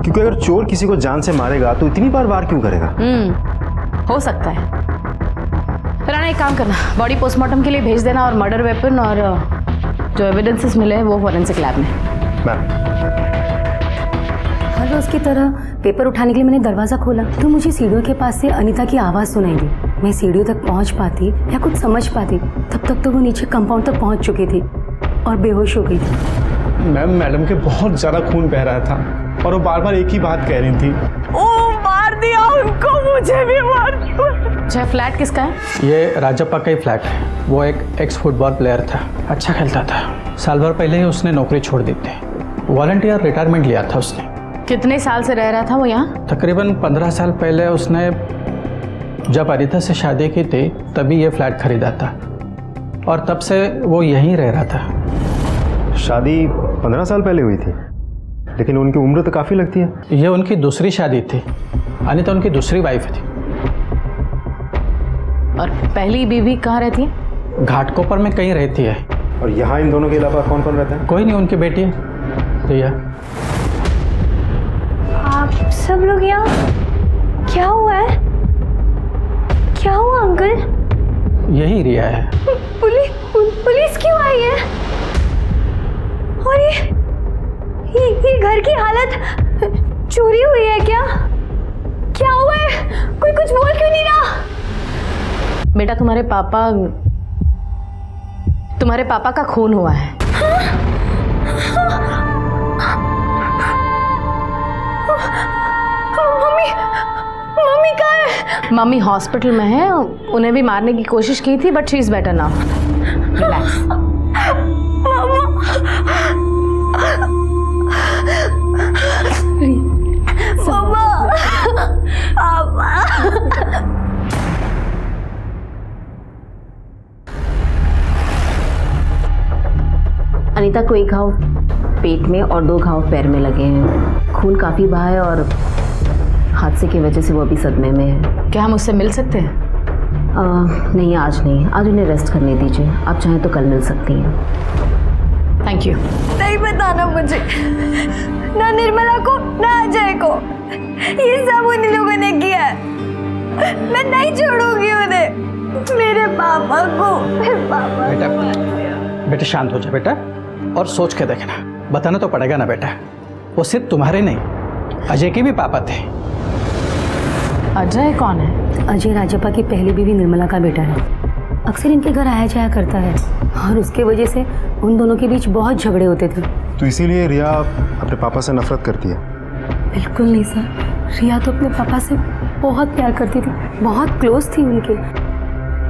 क्योंकि अगर चोर किसी को जान से मारेगा तो इतनी बार वार क्यों करेगा? हो सकता है, राणा एक काम करना, बॉडी पोस्टमार्टम के लिए भेज देना और मर्डर वेपन और जो एविडेंसेस मिले हैं वो फॉरेंसिक लैब में। हर रोज की तरह पेपर उठाने के लिए मैंने दरवाजा खोला तो मुझे सीढ़ियों के पास से अनीता की आवाज़ सुनाई दी। मैं सीढ़ियों तक पहुंच पाती या कुछ समझ पाती तब तक तो वो नीचे कंपाउंड तक पहुंच चुकी थी और बेहोश हो गई थी। मैडम के बहुत ज़्यादा खून बह रहा था और वो बार बार एक ही बात कह रही थी, ओ मार दिया उनको, मुझे भी मार दिया। अच्छा, फ्लैट किसका है? ये राजप्पा का ही फ्लैट है। वो एक एक्स फुटबॉल प्लेयर था, अच्छा खेलता था। साल भर पहले ही उसने नौकरी छोड़ दी थी, वॉलंटियर रिटायरमेंट लिया था उसने। कितने साल से रह रहा था वो यहाँ? तकरीबन 15 साल पहले उसने जब अनीता से शादी की थी तभी ये फ्लैट खरीदा था और तब से वो यहीं रह रहा था। शादी 15 साल पहले हुई थी, लेकिन उनकी उम्र तो काफ़ी लगती है। ये उनकी दूसरी शादी थी, अनीता उनकी दूसरी वाइफ थी। और पहली बीवी कहाँ रहती है? घाटकोपर में कहीं रहती है। और यहाँ इन दोनों के अलावा कौन कौन रहता है? कोई नहीं, उनकी बेटी है रिया। आप सब लोग यहाँ, क्या हुआ है? क्या हुआ अंकल? यही रिया है। पुलिस क्यों आई है? और ये घर की हालत, चोरी हुई है क्या? क्या हुआ है? कोई कुछ बोल क्यों नहीं रहा? बेटा तुम्हारे पापा का खून हुआ है। मम्मी कहाँ है? मम्मी हॉस्पिटल में है, उन्हें भी मारने की कोशिश की थी but she is better now. Relax. Anita को एक घाव पेट में और 2 घाव पैर में लगे हैं। खून काफ़ी बहा है और हादसे की वजह से वो अभी सदमे में है। क्या हम उससे मिल सकते हैं? नहीं, आज नहीं, आज उन्हें रेस्ट करने दीजिए। आप चाहें तो कल मिल सकती हैं। Thank you. नहीं बताना मुझे, ना निर्मला को ना अजय को, ये सब उन लोगों ने किया है। मैं नहीं छोड़ूंगी उन्हें, मेरे पापा को। बेटा शांत हो जा बेटा और सोच के देखना। बताना तो पड़ेगा ना बेटा, वो सिर्फ तुम्हारे नहीं अजय के भी पापा थे। अजय कौन है? अजय राजप्पा की पहली बीवी निर्मला का बेटा है। अक्सर इनके घर आया जाया करता है और उसके वजह से उन दोनों के बीच बहुत झगड़े होते थे। तो इसीलिए रिया अपने पापा से नफरत करती है? बिल्कुल नहीं सर, रिया तो अपने पापा से बहुत प्यार करती थी, बहुत क्लोज थी उनके।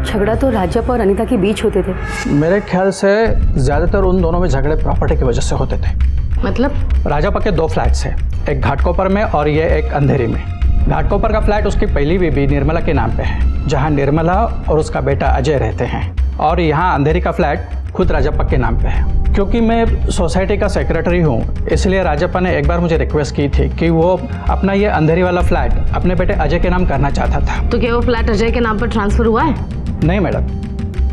झगड़ा तो राजप्पा और अनीता के बीच होते थे। मेरे ख्याल से ज़्यादातर उन दोनों में झगड़े प्रॉपर्टी की वजह से होते थे। मतलब? राजप्पा के 2 फ्लैट्स हैं, एक घाटकोपर में और ये एक अंधेरी में। घाटकोपर का फ्लैट उसकी पहली बीबी निर्मला के नाम पे है, जहाँ निर्मला और उसका बेटा अजय रहते हैं। और यहाँ अंधेरी का फ्लैट खुद राजप्पा के नाम पे है। क्योंकि मैं सोसाइटी का सेक्रेटरी हूँ, इसलिए राजप्पा ने एक बार मुझे रिक्वेस्ट की थी कि वो अपना ये अंधेरी वाला फ्लैट अपने बेटे अजय के नाम करना चाहता था। तो क्या वो फ्लैट अजय के नाम पर ट्रांसफर हुआ है? नहीं मैडम,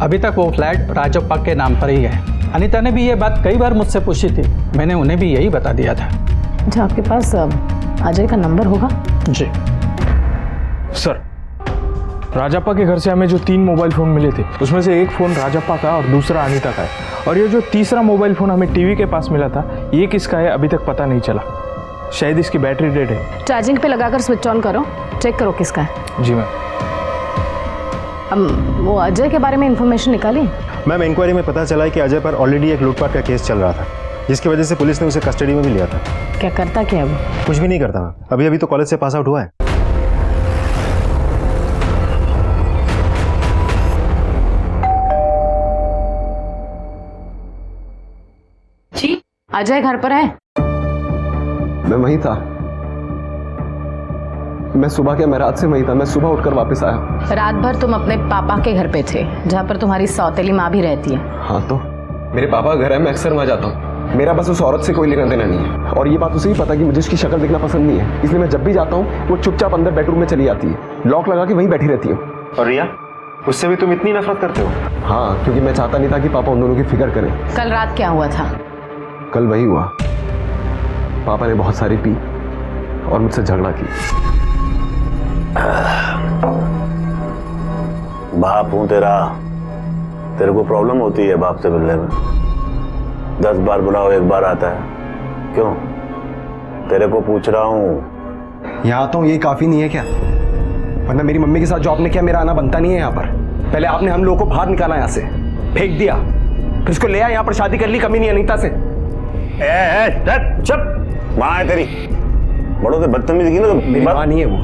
अभी तक वो फ्लैट राजप्पा के नाम पर ही है। अनीता ने भी ये बात कई बार मुझसे पूछी थी, मैंने उन्हें भी यही बता दिया था। अच्छा, आपके पास अजय का नंबर होगा? जी सर, राजप्पा के घर से हमें जो 3 मोबाइल फ़ोन मिले थे उसमें से एक फ़ोन राजप्पा का और दूसरा अनीता का है। और ये जो तीसरा मोबाइल फ़ोन हमें टीवी के पास मिला था, ये किसका है अभी तक पता नहीं चला। शायद इसकी बैटरी डेड है। चार्जिंग पे लगाकर स्विच ऑन करो, चेक करो किसका है। जी मैम। वो अजय के बारे में इंफॉर्मेशन निकाली? मैम, इंक्वायरी में पता चला है कि अजय पर ऑलरेडी एक लूटपाट का केस चल रहा था, जिसकी वजह से पुलिस ने उसे कस्टडी में भी लिया था। क्या करता क्या वो? कुछ भी नहीं करता मैम, अभी तो कॉलेज से पास आउट हुआ है। जी, अजय घर पर है? मैं वहीं था। मैं सुबह क्या, मैं रात से वहीं था। मैं सुबह उठकर वापस आया। रात भर तुम अपने पापा के घर पे थे, जहाँ पर तुम्हारी सौतेली माँ भी रहती है। हाँ तो मेरे पापा का घर है, मैं अक्सर वहाँ जाता हूँ। मेरा बस उस औरत से कोई लेना देना नहीं है, और ये बात उसे भी पता कि मुझे उसकी शक्ल देखना पसंद नहीं है। इसलिए मैं जब भी जाता हूँ वो चुपचाप अंदर बेडरूम में चली जाती है, लॉक लगा के वहीं बैठी रहती हूँ। और रिया, उससे भी तुम इतनी नफरत करते हो? हाँ, क्योंकि मैं चाहता नहीं था कि पापा उन दोनों की फिक्र करें। कल रात क्या हुआ था? कल वही हुआ, पापा ने बहुत सारी पी और मुझसे झगड़ा की। बाप हूं तेरा, तेरे को प्रॉब्लम होती है बाप से मिलने में? 10 बार बुलाओ 1 बार आता है, क्यों? तेरे को पूछ रहा हूँ। यहाँ आता हूँ ये काफी नहीं है क्या? वरना मेरी मम्मी के साथ जो आपने किया मेरा आना बनता नहीं है यहाँ पर। पहले आपने हम लोगों को बाहर निकाला यहाँ से, फेंक दिया, फिर उसको ले आया यहाँ पर, शादी कर ली, कमी नहीं अनीता से। चुप, माँ है तेरी, बड़ों से बदतमीजी की ना तो। मेरी माँ नहीं है वो,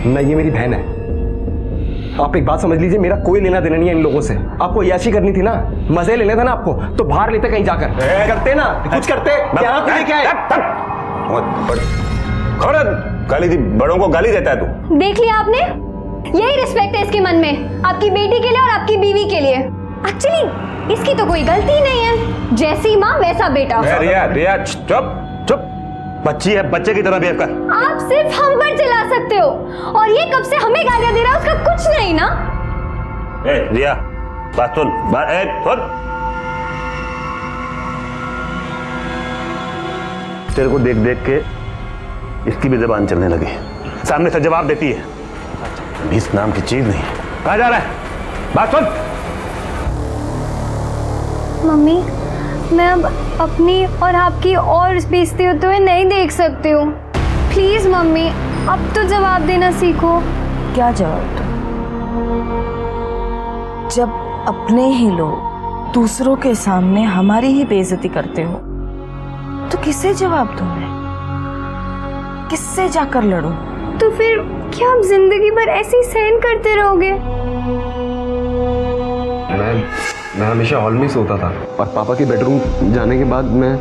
मैं, ये मेरी बहन है। आप एक बात समझ लीजिए, मेरा कोई लेना देना नहीं है इन लोगों से। आपको याशी करनी थी ना, मजे लेने था ना आपको, तो बाहर लेते कहीं जाकर, करते ना, कुछ करते। यहाँ क्यों लेके आए? गाली दी, बड़ों को गाली देता है तू। देख लिया आपने, यही रिस्पेक्ट है इसके मन में, आपकी बेटी के लिए और आपकी बीवी के लिए। एक्चुअली इसकी तो कोई गलती ही नहीं है, जैसी माँ वैसा बेटा। रिया चुप चुप, बच्ची है, बच्चे की तरह बिहेव कर। आप सिर्फ हम पर चिल्ला सकते हो, और ये कब से हमें गालियां दे रहा है, उसका कुछ नहीं ना। रिया बात सुन, सुन। तेरे को देख देख के इसकी भी जुबान चलने लगी, सामने से जवाब देती है, इस नाम की चीज नहीं। कहाँ जा रहा है? बात सुन। मम्मी, मैं अब अपनी और आपकी और बेइज्जती होते हुए नहीं देख सकती हूँ। प्लीज मम्मी, अब तो जवाब देना सीखो। क्या जवाब दूं? जब अपने ही लोग दूसरों के सामने हमारी ही बेइज्जती करते हो, तो किससे जवाब दूं मैं? किससे जाकर लड़ूं? तो फिर क्या आप जिंदगी भर ऐसे ही सहन करते रहोगे? मैं हमेशा हॉल में ही सोता था, और पापा के बेडरूम जाने के बाद मैं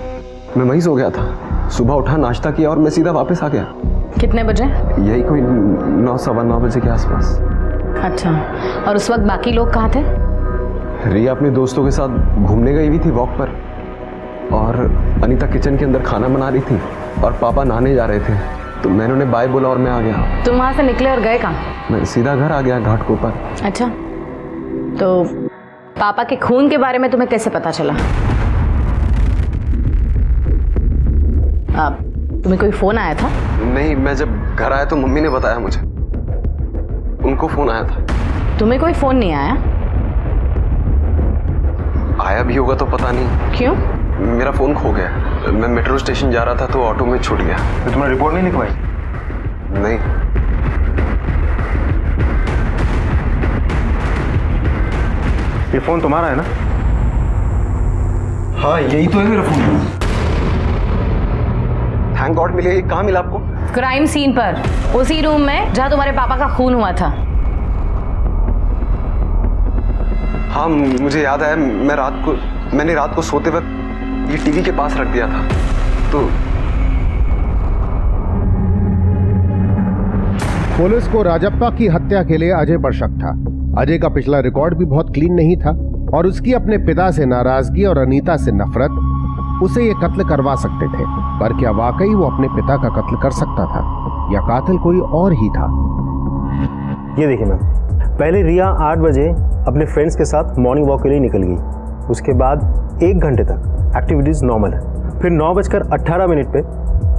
वहीं सो गया था। सुबह उठा, नाश्ता किया और मैं सीधा वापस आ गया। कितने बजे? यही कोई 9, सवा 9 बजे के आसपास। अच्छा, और उस वक्त बाकी लोग कहाँ थे? रिया अपने दोस्तों के साथ घूमने गई हुई थी वॉक पर, और अनीता किचन के अंदर खाना बना रही थी, और पापा नहाने जा रहे थे, तो मैंने उन्हें बाय बोला और मैं आ गया। तुम वहाँ से निकले और गए कहाँ? मैं सीधा घर आ गया, घाट के ऊपर। अच्छा, तो पापा के खून के बारे में तुम्हें कैसे पता चला? तुम्हें कोई फोन आया था? नहीं, मैं जब घर आया तो मम्मी ने बताया मुझे, उनको फोन आया था। तुम्हें कोई फोन नहीं आया? आया भी होगा तो पता नहीं। क्यों? मेरा फोन खो गया, मैं मेट्रो स्टेशन जा रहा था तो ऑटो में छूट गया। तो तुमने रिपोर्ट नहीं लिखवाई? नहीं। ये फोन तुम्हारा है ना? हाँ, यही तो है मेरा फोन। थैंक गॉड मिले। ये कहाँ मिला आपको? क्राइम सीन पर, उसी रूम में जहाँ तुम्हारे पापा का खून हुआ था। हाँ, मुझे याद आया, मैंने रात को सोते वक्त ये टीवी के पास रख दिया था, तो पुलिस को राजप्पा की हत्या के लिए अजय पर शक था। अजय का पिछला रिकॉर्ड भी बहुत क्लीन नहीं था, और उसकी अपने पिता से नाराजगी और अनीता से नफरत उसे ये कत्ल करवा सकते थे। पर क्या वाकई वो अपने पिता का कत्ल कर सकता था, या कातिल कोई और ही था? ये देखिए मैम, पहले रिया 8 बजे अपने फ्रेंड्स के साथ मॉर्निंग वॉक के लिए निकल गई। उसके बाद 1 घंटे तक एक्टिविटीज़ नॉर्मल है। फिर 9:18 पे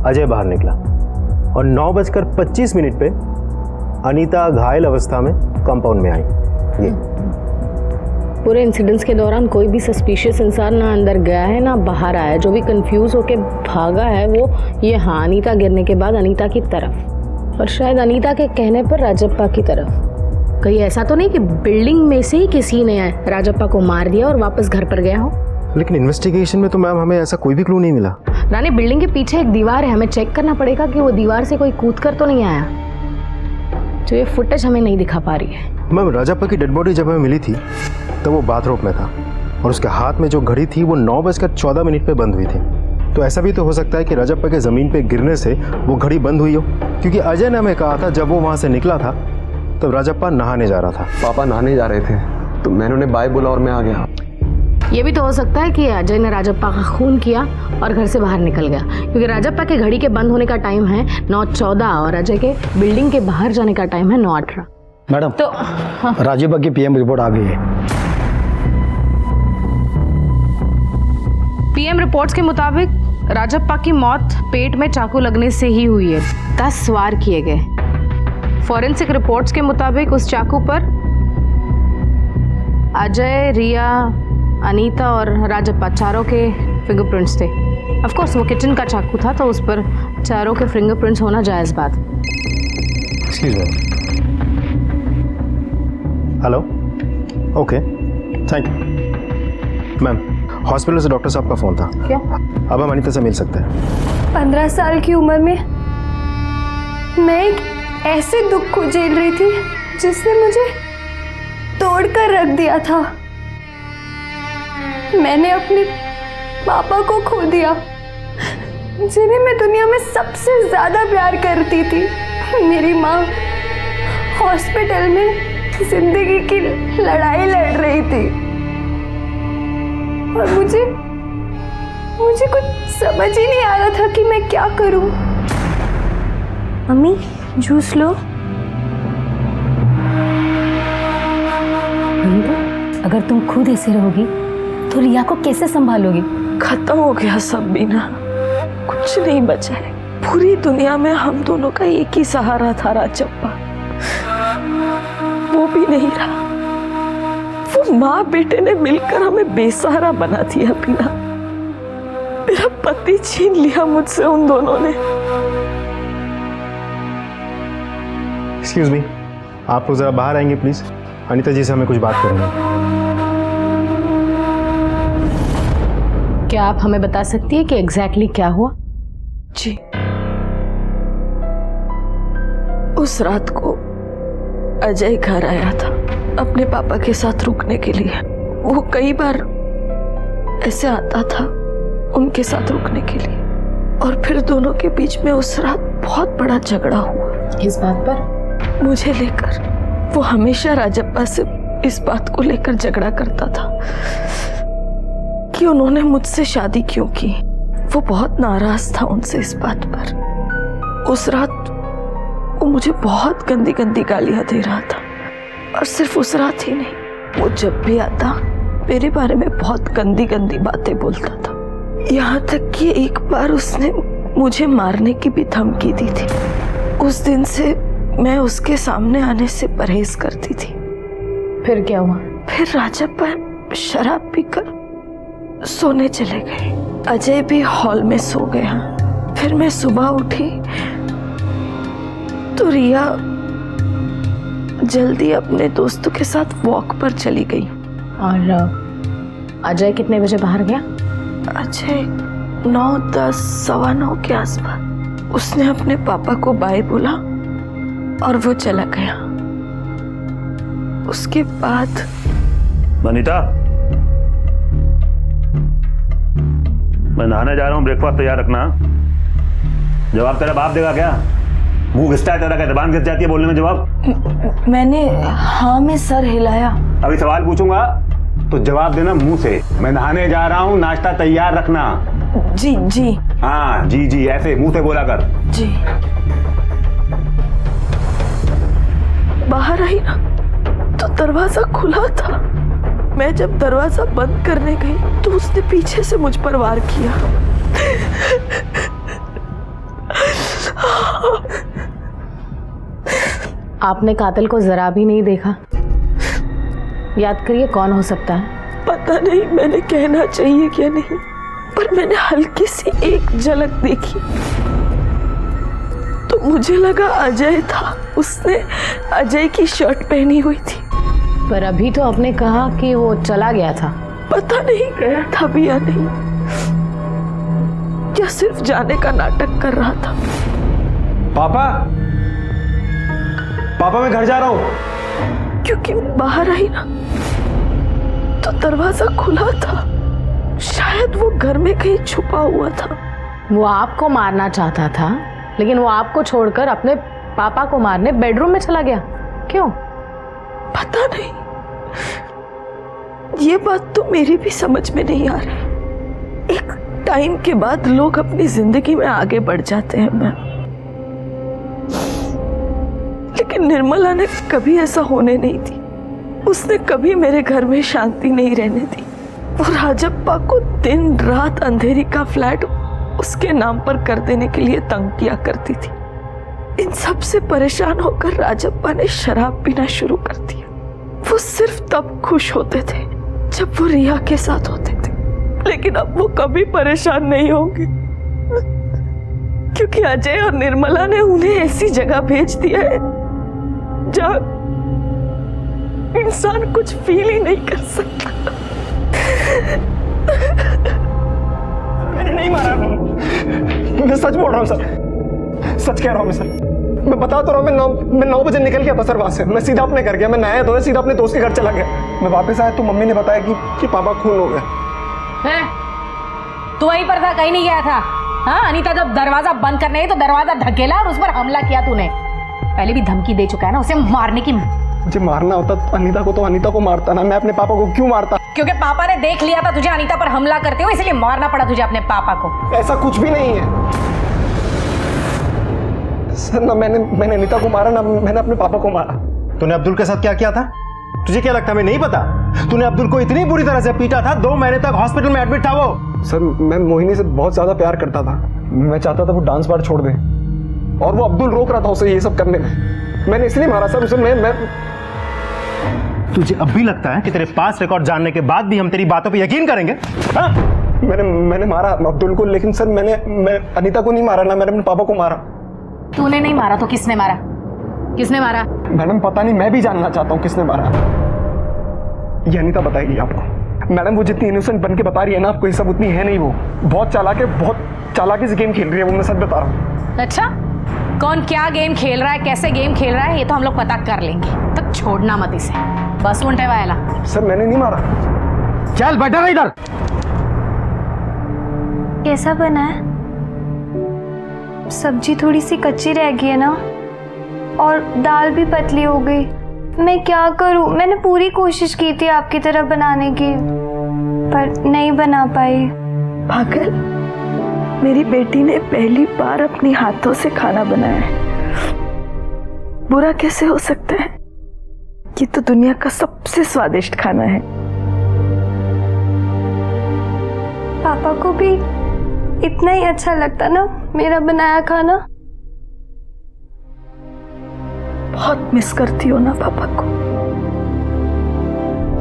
अजय बाहर निकला, और 9:25 पे अनीता घायल अवस्था में कंपाउंड में आई। ये पूरे इंसिडेंट्स के दौरान कोई भी सस्पिशियस इंसान ना अंदर गया है ना बाहर आया। जो भी कंफ्यूज होके भागा है वो ये हाँ, अनीता गिरने के बाद अनीता की तरफ, और शायद अनीता के कहने पर राजप्पा की तरफ। कहीं ऐसा तो नहीं कि बिल्डिंग में से ही किसी ने राजप्पा को मार दिया और वापस घर पर गया हो? लेकिन इन्वेस्टिगेशन में तो मैम हमें ऐसा कोई भी क्लू नहीं मिला। रानी, बिल्डिंग के पीछे एक दीवार है, हमें चेक करना पड़ेगा कि वो दीवार से कोई कूद कर तो नहीं आया। जो ये फुटेज हमें नहीं दिखा पा रही है। मैम, राजप्पा की डेड बॉडी जब हमें मिली थी तब वो बाथरूम में था, और उसके हाथ में जो घड़ी थी वो 9:14 पे बंद हुई थी। तो ऐसा भी तो हो सकता है कि राजप्पा के ज़मीन पे गिरने से वो घड़ी बंद हुई हो, क्योंकि अजय ने हमें कहा था जब वो वहाँ से निकला था तब राजप्पा नहाने जा रहा था। पापा नहाने जा रहे थे, तो मैंने उन्हें बाय बोला और मैं आ गया। ये भी तो हो सकता है कि अजय ने राजप्पा का खून किया और घर से बाहर निकल गया, क्योंकि राजप्पा के घड़ी के बंद होने का टाइम है 9:14 और अजय के बिल्डिंग के बाहर जाने का टाइम है 9:18। मैडम, तो राजप्पा की पीएम रिपोर्ट आ गई है। पीएम रिपोर्ट्स के मुताबिक राजप्पा की मौत पेट में चाकू लगने से ही हुई है। 10 वार किए गए। फॉरेंसिक रिपोर्ट्स के मुताबिक उस चाकू पर अजय, रिया, अनीता और राजप्पा चारों के फिंगरप्रिंट्स थे। ऑफ कोर्स वो किचन का चाकू था तो उस पर चारों के फिंगरप्रिंट्स होना जायज़ बात। Excuse me. Hello, okay, thank you. Ma'am, hospital से डॉक्टर साहब का फ़ोन था। क्या? अब हम अनीता से मिल सकते हैं। 15 साल की उम्र में मैं एक ऐसे दुख को झेल रही थी जिसने मुझे तोड़कर रख दिया था। मैंने अपने पापा को खो दिया, जिन्हें मैं दुनिया में सबसे ज्यादा प्यार करती थी। मेरी माँ हॉस्पिटल में जिंदगी की लड़ाई लड़ रही थी और मुझे कुछ समझ ही नहीं आ रहा था कि मैं क्या करूं। मम्मी, जूस लो। अगर तुम खुद ऐसे रहोगी तो रिया को कैसे संभालोगी? खत्म हो गया सब बीना, कुछ नहीं बचा है। पूरी दुनिया में हम दोनों का एक ही सहारा था राजप्पा, वो भी नहीं रहा। वो माँ बेटे ने मिलकर हमें बेसहारा बना दिया बीना। मेरा पति छीन लिया मुझसे उन दोनों ने। एक्सक्यूज मी, आप लोग ज़रा बाहर आएंगे प्लीज़। अनीता जी से हमें कुछ बात करनी है। क्या आप हमें बता सकती है कि एग्जैक्टली क्या हुआ? जी, उस रात को अजय घर आया था अपने पापा के साथ रुकने के लिए। वो कई बार ऐसे आता था उनके साथ रुकने के लिए, और फिर दोनों के बीच में उस रात बहुत बड़ा झगड़ा हुआ। इस बात पर? मुझे लेकर। वो हमेशा राजप्पा से इस बात को लेकर झगड़ा करता था कि उन्होंने मुझसे शादी क्यों की। वो बहुत नाराज था उनसे इस बात पर। उस रात वो मुझे बहुत गंदी गंदी गालियां दे रहा था, और सिर्फ उस रात ही नहीं, वो जब भी आता मेरे बारे में बहुत गंदी गंदी बातें बोलता था। यहाँ तक कि एक बार उसने मुझे मारने की भी धमकी दी थी। उस दिन से मैं उसके सामने आने से परहेज करती थी। फिर क्या हुआ? फिर राजप्पा शराब पीकर सोने चले गए। अजय भी हॉल में सो गया। फिर मैं सुबह उठी तो रिया जल्दी अपने दोस्तों के साथ वॉक पर चली गई। और अजय कितने बजे बाहर गया? अजय 9, 10, 9:15 के आसपास। उसने अपने पापा को बाय बोला और वो चला गया। उसके बाद अनीता, मैं नहाने जा रहा हूँ, ब्रेकफास्ट तैयार रखना। जवाब तेरा बाप देगा क्या? मुंह घिसता है तेरा, क्या जबान घिस जाती है बोलने में जवाब? मैंने हाँ में सर हिलाया। अभी सवाल पूछूंगा तो जवाब देना मुंह से। मैं नहाने जा रहा हूँ, नाश्ता तैयार रखना। जी जी। हाँ जी जी, ऐसे मुंह से बोला कर। जी। बाहर आई ना तो दरवाजा खुला था। मैं जब दरवाजा बंद करने गई तो उसने पीछे से मुझ पर वार किया। आपने कातिल को जरा भी नहीं देखा? याद करिए कौन हो सकता है? पता नहीं मैंने कहना चाहिए क्या नहीं, पर मैंने हल्की सी एक झलक देखी तो मुझे लगा अजय था। उसने अजय की शर्ट पहनी हुई थी। पर अभी तो आपने कहा कि वो चला गया था। पता नहीं गया था भी या नहीं, या सिर्फ जाने का नाटक कर रहा था। पापा, पापा मैं घर जा रहा हूँ। क्योंकि बाहर आई ना तो दरवाजा खुला था। शायद वो घर में कहीं छुपा हुआ था। वो आपको मारना चाहता था, लेकिन वो आपको छोड़कर अपने पापा को मारने बेडरूम में चला गया। क्यों? पता नहीं, ये बात तो मेरी भी समझ में नहीं आ रही। एक टाइम के बाद लोग अपनी जिंदगी में आगे बढ़ जाते हैं मैम, लेकिन निर्मला ने कभी ऐसा होने नहीं दी। उसने कभी मेरे घर में शांति नहीं रहने दी। वो राजप्पा को दिन रात अंधेरी का फ्लैट उसके नाम पर कर देने के लिए तंग किया करती थी। इन सब से परेशान होकर राजप्पा ने शराब पीना शुरू कर दिया। वो सिर्फ तब खुश होते थे जब वो रिया के साथ होते थे, लेकिन अब वो कभी परेशान नहीं होंगे क्योंकि अजय और निर्मला ने उन्हें ऐसी जगह भेज दिया है जहां इंसान कुछ फील ही नहीं कर सकता। मैंने नहीं मारा, मैं सच बोल रहा हूँ सर, सच कह रहा हूँ मैं सर। मैं बता तो रहा हूँ, मैं 9 बजे निकल गया था सर वहां से। मैं सीधा अपने घर गया, मैं नहाया धोया सीधा अपने दोस्त के घर चला गया। मैं वापस आया तो मम्मी ने बताया कि पापा खून हो गया। हैं? तू वहीं पर था, कहीं नहीं गया था? हाँ, अनीता जब दरवाजा बंद करने गई तो दरवाजा धकेला और उस पर हमला किया तूने। पहले भी धमकी दे चुका है ना उसे मारने की। मुझे मारना होता तो अनीता को मारता ना, मैं अपने पापा को क्यों मारता? क्योंकि पापा ने देख लिया था तुझे अनीता पर हमला करते हुए, इसलिए मारना पड़ा तुझे अपने पापा को। ऐसा कुछ भी नहीं है सर, ना मैंने अनीता को मारा ना मैंने अपने पापा को मारा। तूने अब्दुल के साथ क्या किया था? तुझे क्या लगता है मैं नहीं पता? तूने अब्दुल को इतनी बुरी तरह से पीटा था, 2 महीने तक हॉस्पिटल में एडमिट था वो। सर मैं मोहिनी से बहुत ज्यादा प्यार करता था, मैं चाहता था वो डांस बार छोड़ दे और वो अब्दुल रोक रहा था उसे ये सब करने में। मैंने इसलिए मारा सर उसे। मैं तुझे अब भी लगता है कि तेरे पास रिकॉर्ड जानने के बाद भी हम तेरी बातों पे यकीन करेंगे? हाँ? मैंने मारा अब्दुल को, लेकिन सर मैं अनीता को नहीं मारा ना मैंने अपने पापा को मारा। तूने नहीं मारा तो किसने मारा? किसने मारा? मैडम पता नहीं, मैं भी जानना चाहता हूँ किसने मारा। ये अनीता बताएगी आपको। मैडम वो जितनी इनोसेंट बन के बता रही है ना आपको, ये सब उतनी है नहीं। वो बहुत चालाकी से गेम खेल रही है, वो मैं सच बता रहा हूँ। अच्छा, कौन क्या गेम खेल रहा है, कैसे गेम खेल रहा है, ये तो हम लोग पता कर लेंगे। तब छोड़ना मत इसे, बस उल्टे वाला। सर मैंने नहीं मारा। चल बैठा रहा इधर। कैसा बना है? सब्जी थोड़ी सी कच्ची रह गई है ना, और दाल भी पतली हो गई। मैं क्या करूं? मैंने पूरी कोशिश की थी आपकी तरह बनाने की, पर नहीं बना पाई। पागल, मेरी बेटी ने पहली बार अपने हाथों से खाना बनाया है। बुरा कैसे हो सकता है? ये तो दुनिया का सबसे स्वादिष्ट खाना है। पापा को भी इतना ही अच्छा लगता ना मेरा बनाया खाना। बहुत मिस करती हो ना पापा को,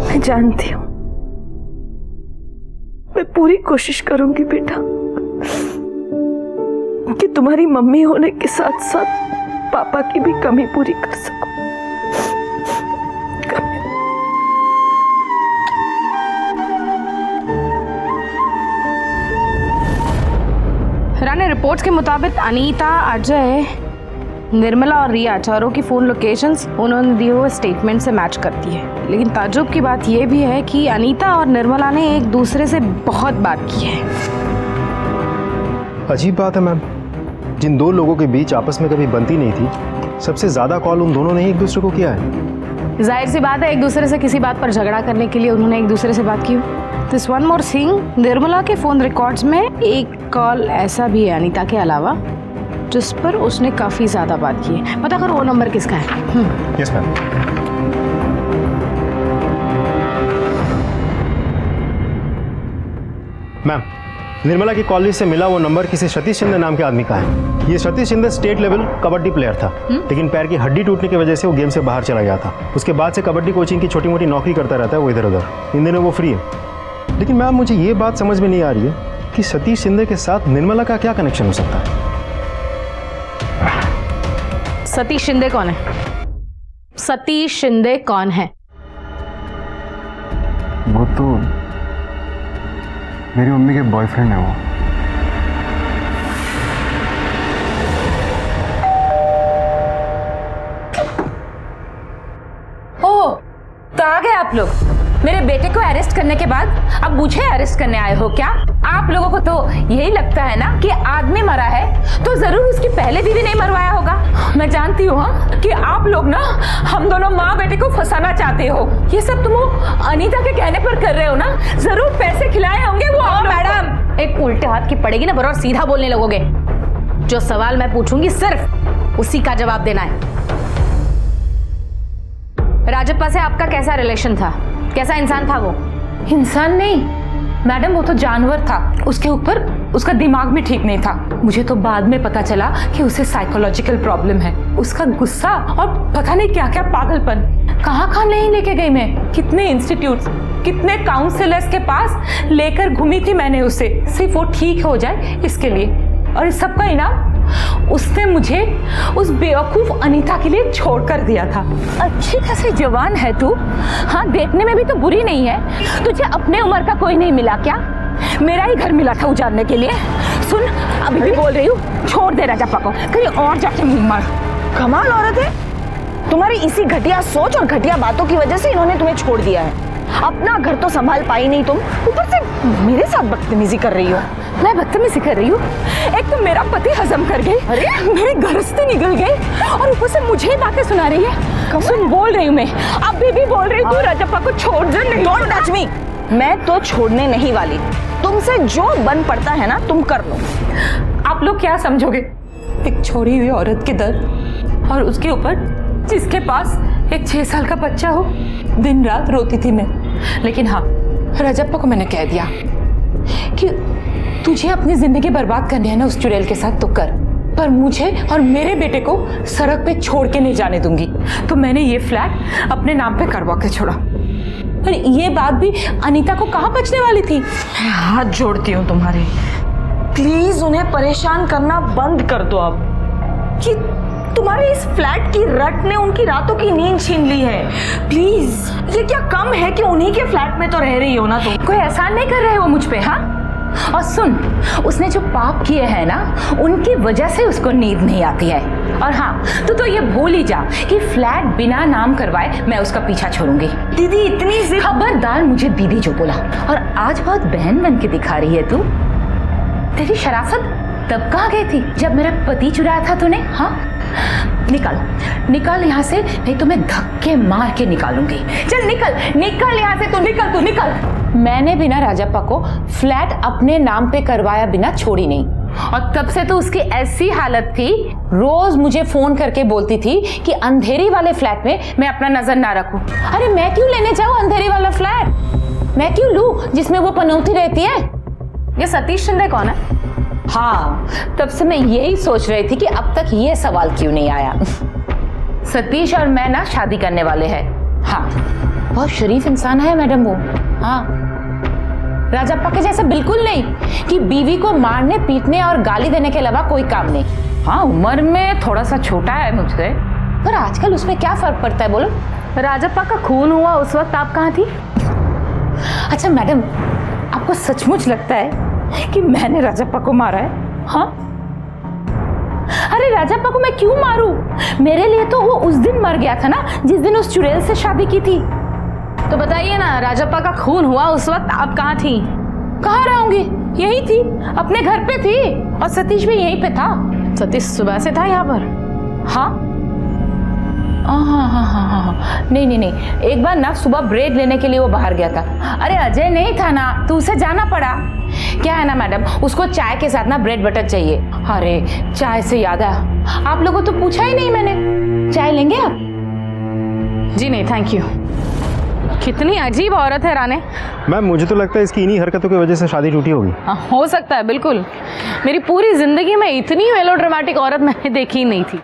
मैं जानती हूँ। मैं पूरी कोशिश करूंगी बेटा कि तुम्हारी मम्मी होने के साथ साथ पापा की भी कमी पूरी कर सकूं। रानी, रिपोर्ट्स के मुताबिक अनीता, अजय, निर्मला और रिया चारों की फ़ोन लोकेशंस उन्होंने दिए हुए स्टेटमेंट से मैच करती है। लेकिन ताज्जुब की बात यह भी है कि अनीता और निर्मला ने एक दूसरे से बहुत बात की है। अजीब बात है मैम, जिन 2 लोगों के बीच आपस में कभी बनती नहीं थी, सबसे ज्यादा कॉल उन दोनों ने ही एक दूसरे को किया है। जाहिर सी बात है, एक दूसरे से किसी बात पर झगड़ा करने के लिए उन्होंने एक दूसरे से बात की। This one more thing, Nirmala के फोन रिकॉर्ड्स में एक कॉल ऐसा भी है अनीता के अलावा जिस पर उसने काफी ज्यादा बात की है। पता करो वो नंबर किसका है। Yes ma'am. मैम, निर्मला की कॉल लिस्ट से मिला वो नंबर किसी सतीश शिंदे नाम के आदमी का है। ये Satish Shinde state level kabaddi player था, लेकिन पैर की हड्डी टूटने की वजह से वो गेम से बाहर चला गया था। उसके बाद से कबड्डी कोचिंग की छोटी मोटी नौकरी करता रहता है वो इधर उधर। इन दिनों वो फ्री है। लेकिन मैम मुझे ये बात समझ में नहीं आ रही है कि सतीश शिंदे के साथ निर्मला का क्या कनेक्शन हो सकता है। सतीश शिंदे कौन है? सतीश शिंदे कौन है? वो तो मेरी मम्मी के बॉयफ्रेंड है वो। ओह, तो आ गए आप लोग। मेरे बेटे को अरेस्ट करने के बाद अब मुझे अरेस्ट करने आए हो क्या? आप लोगों को तो यही लगता है ना कि आदमी मरा है तो जरूर उसकी पहले बीवी नहीं मरवाया होगा। मैं जानती हूँ कि आप लोग ना हम दोनों माँ बेटे को फंसाना चाहते हो। ये सब तुम अनीता के कहने पर कर रहे हो ना? जरूर पैसे खिलाए होंगे वो। मैडम, एक उल्टे हाथ की पड़ेगी ना, बराबर सीधा बोलने लगोगे। जो सवाल मैं पूछूंगी सिर्फ उसी का जवाब देना है। राजप्पा से आपका कैसा रिलेशन था? कैसा इंसान था वो? इंसान नहीं मैडम, वो तो जानवर था। उसके ऊपर उसका दिमाग भी ठीक नहीं था। मुझे तो बाद में पता चला कि उसे साइकोलॉजिकल प्रॉब्लम है। उसका गुस्सा और पता नहीं क्या क्या पागलपन, कहाँ नहीं लेके गई मैं, कितने इंस्टीट्यूट्स, कितने काउंसलर्स के पास लेकर घूमी थी मैंने उसे, सिर्फ वो ठीक हो जाए इसके लिए। और इस सब का इनाम उसने मुझे उस बेवकूफ अनीता के लिए छोड़ कर दिया था। अच्छी खासी जवान है तू, हाँ देखने में भी तो बुरी नहीं है। तुझे अपने उम्र का कोई नहीं मिला क्या? मेरा ही घर मिला था उजाड़ने के लिए। सुन, अभी भी बोल रही हूँ, छोड़ दे राजप्पा को, कहीं और जाके मुंह मार। कमाल औरत है तुम्हारी, इसी घटिया सोच और घटिया बातों की वजह से इन्होंने तुम्हें छोड़ दिया है। अपना घर तो संभाल पाई नहीं तुम, ऊपर से मेरे साथ बदतमीजी कर रही हो। मैं बदतमीजी कर रही हूँ? एक तो मेरा पति हजम कर गई, अरे मेरी गृहस्थी निकल गई, और ऊपर से मुझे ही बातें सुना रही है। सुन, बोल रही हूँ मैं, अभी भी बोल रही हूँ, तू राजप्पा को छोड़ दे। नहीं, डोंट टच मी, मैं तो छोड़ने नहीं वाली। तुमसे जो बन पड़ता है ना तुम कर लो। आप लोग क्या समझोगे एक छोड़ी हुई औरत के दर्द, और उसके ऊपर जिसके पास एक 6 साल का बच्चा हो। दिन रात रोती थी मैं, लेकिन हाँ, राजप्पा को मैंने कह दिया कि तुझे अपनी जिंदगी बर्बाद करनी है ना उस चुड़ैल के साथ तो कर, पर मुझे और मेरे बेटे को सड़क पे छोड़ के नहीं जाने दूंगी। तो मैंने ये फ्लैट अपने नाम पे करवा के छोड़ा। और ये बात भी अनीता को कहाँ बचने वाली थी। हाथ जोड़ती हूँ तुम्हारे, प्लीज उन्हें परेशान करना बंद कर दो अब। कि तुम्हारे इस फ्लैट की रट ने उनकी रातों की नींद छीन ली है। प्लीज, ये क्या कम है कि उन्हीं के फ्लैट में तो रह रही हो ना तुम? कोई एहसान नहीं कर रहे हो मुझ पे, हाँ? और सुन, उसने जो पाप किए हैं ना, उनकी वजह से उसको नींद नहीं आती है। और हाँ, तू तो ये भूल ही जा कि फ्लैट बिना नाम करवाए मैं उसका पीछा छोड़ूंगी। दीदी इतनी जिद। खबरदार मुझे दीदी जो बोला। और आज बहुत बहन बन के दिखा रही है तू। तेरी शराफत तब कहाँ गई थी जब मेरा पति चुराया था तूने? हाँ, निकल यहाँ से, नहीं तो मैं धक्के मार के निकालूंगी। चल निकल यहाँ से, तू निकल। मैंने बिना राजप्पा को फ्लैट अपने नाम पे करवाया बिना छोड़ी नहीं। और तब से तो उसकी ऐसी हालत थी, रोज मुझे फोन करके बोलती थी कि अंधेरी वाले फ्लैट में मैं अपना नजर ना रखूं। अरे मैं क्यों लेने जाऊं अंधेरी वाला फ्लैट? मैं क्यों लूं जिसमें वो पनौती रहती है? ये सतीश शिंदे कौन है? हाँ, तब से मैं यही सोच रही थी कि अब तक ये सवाल क्यों नहीं आया। सतीश और मैं ना शादी करने वाले हैं। हाँ, बहुत शरीफ इंसान है मैडम वो। हाँ, राजप्पा के जैसे बिल्कुल नहीं कि बीवी को मारने पीटने और गाली देने के अलावा कोई काम नहीं। हाँ, उम्र में थोड़ा सा छोटा है मुझसे, पर आजकल उसमें क्या फर्क पड़ता है बोलो? राजप्पा का खून हुआ उस वक्त आप कहाँ थी? अच्छा मैडम, आपको सचमुच लगता है कि मैंने राजप्पा को मारा है? हाँ, अरे राजप्पा को मैं क्यों मारूं? मेरे लिए तो वो उस दिन मर गया था ना जिस दिन उस चुड़ैल से शादी की थी। तो बताइए ना, राजप्पा का खून हुआ उस वक्त आप कहाँ थी? कहाँ रहूंगी, यही थी, अपने घर पे थी। और सतीश भी यहीं पे था। सतीश सुबह से था यहाँ पर? हाँ, नहीं, एक बार ना सुबह ब्रेड लेने के लिए वो बाहर गया था। अरे अजय नहीं था ना, तो उसे जाना पड़ा। क्या है ना मैडम, उसको चाय के साथ ना ब्रेड बटर चाहिए। अरे चाय से याद आया, आप लोगों तो पूछा ही नहीं मैंने, चाय लेंगे आप? जी नहीं, थैंक यू। कितनी अजीब औरत है राने। मैम, मुझे तो लगता है इसकी इन्हीं हरकतों की वजह से शादी टूटी होगी। हो सकता है, बिल्कुल। मेरी पूरी जिंदगी में इतनी मेलोड्रामेटिक औरत मैंने देखी ही नहीं थी।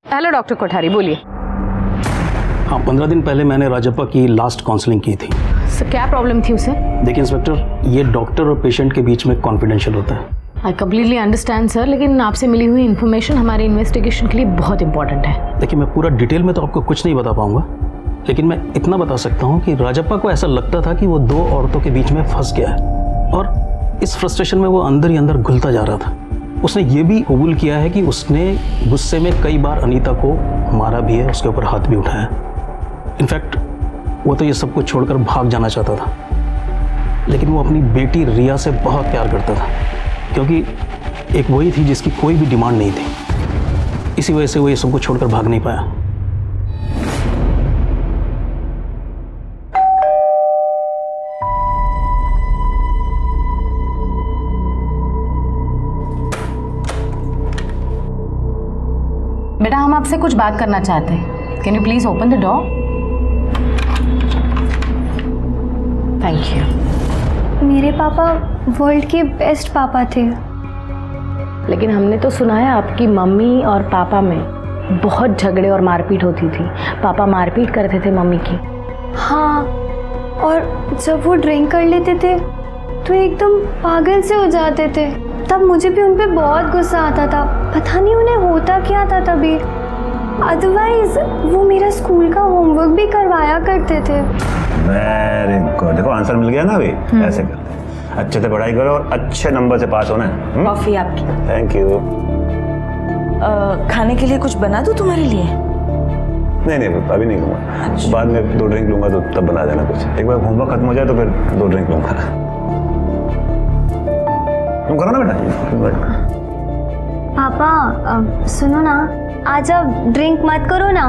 हेलो डॉक्टर कोठारी, बोलिए। हाँ, 15 दिन पहले मैंने राजप्पा की लास्ट काउंसलिंग की थी। सर, क्या प्रॉब्लम थी उसे? देखिए इंस्पेक्टर, ये डॉक्टर और पेशेंट के बीच में कॉन्फिडेंशियल होता है। आई कम्प्लीटली अंडरस्टैंड सर, लेकिन आपसे मिली हुई इन्फॉर्मेशन हमारे इन्वेस्टिगेशन के लिए बहुत इंपॉर्टेंट है। देखिए, मैं पूरा डिटेल में तो आपको कुछ नहीं बता पाऊंगा, लेकिन मैं इतना बता सकता हूँ कि राजप्पा को ऐसा लगता था कि वो 2 औरतों के बीच में फंस गया है, और इस फ्रस्ट्रेशन में वो अंदर ही अंदर घुलता जा रहा था। उसने ये भी कबूल किया है कि उसने गुस्से में कई बार अनीता को मारा भी है, उसके ऊपर हाथ भी उठाया। इनफैक्ट वो तो ये सब कुछ छोड़कर भाग जाना चाहता था, लेकिन वो अपनी बेटी रिया से बहुत प्यार करता था, क्योंकि एक वही थी जिसकी कोई भी डिमांड नहीं थी। इसी वजह से वो ये सब कुछ छोड़कर भाग नहीं पाया। बेटा, हम आपसे कुछ बात करना चाहते हैं। Can you please open the door? Thank you. मेरे पापा वर्ल्ड के बेस्ट पापा थे। लेकिन हमने तो सुना है आपकी मम्मी और पापा में बहुत झगड़े और मारपीट होती थी। पापा मारपीट करते थे मम्मी की। हाँ, और जब वो ड्रिंक कर लेते थे तो एकदम पागल से हो जाते थे। तब मुझे भी उन पे बहुत गुस्सा आता था। पता नहीं उन्हें होता क्या था तभी। अदरवाइज वो मेरा स्कूल का होमवर्क भी करवाया करते थे। Very good. देखो आंसर मिल गया ना अभी। ऐसे करते हैं, अच्छे से पढ़ाई करो और अच्छे नंबर से पास होना है। कॉफी आपकी। Thank you. खाने के लिए कुछ बना दूं तुम्हारे लिए? नहीं अभी नहीं लूंगा। बाद में 2 ड्रिंक लूंगा तो तब बना देना कुछ। एक बार होमवर्क खत्म हो जाए तो फिर 2 ड्रिंक लूंगा। तुम करो ना बेटा। पापा सुनो ना, आज अब ड्रिंक मत करो ना।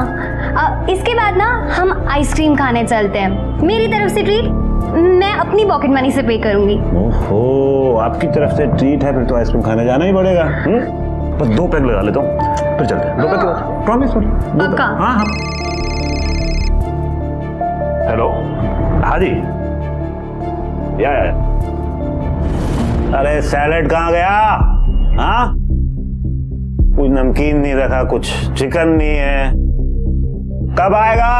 इसके बाद ना हम आइसक्रीम खाने चलते हैं। मेरी तरफ से ट्रीट मैं अपनी पॉकेट मनी से पे करूंगी। ओहो, आपकी तरफ से ट्रीट है फिर तो आइसक्रीम खाने जाना ही पड़ेगा। बस 2 पैक लगा लेता हूँ फिर चलते हैं। 2 पैक प्रॉमिस। पक्का? हाँ। हेलो, हाँ जी। या अरे सैलेड कहाँ गया? हाँ, कुछ नमकीन नहीं रखा, कुछ चिकन नहीं है। कब आएगा?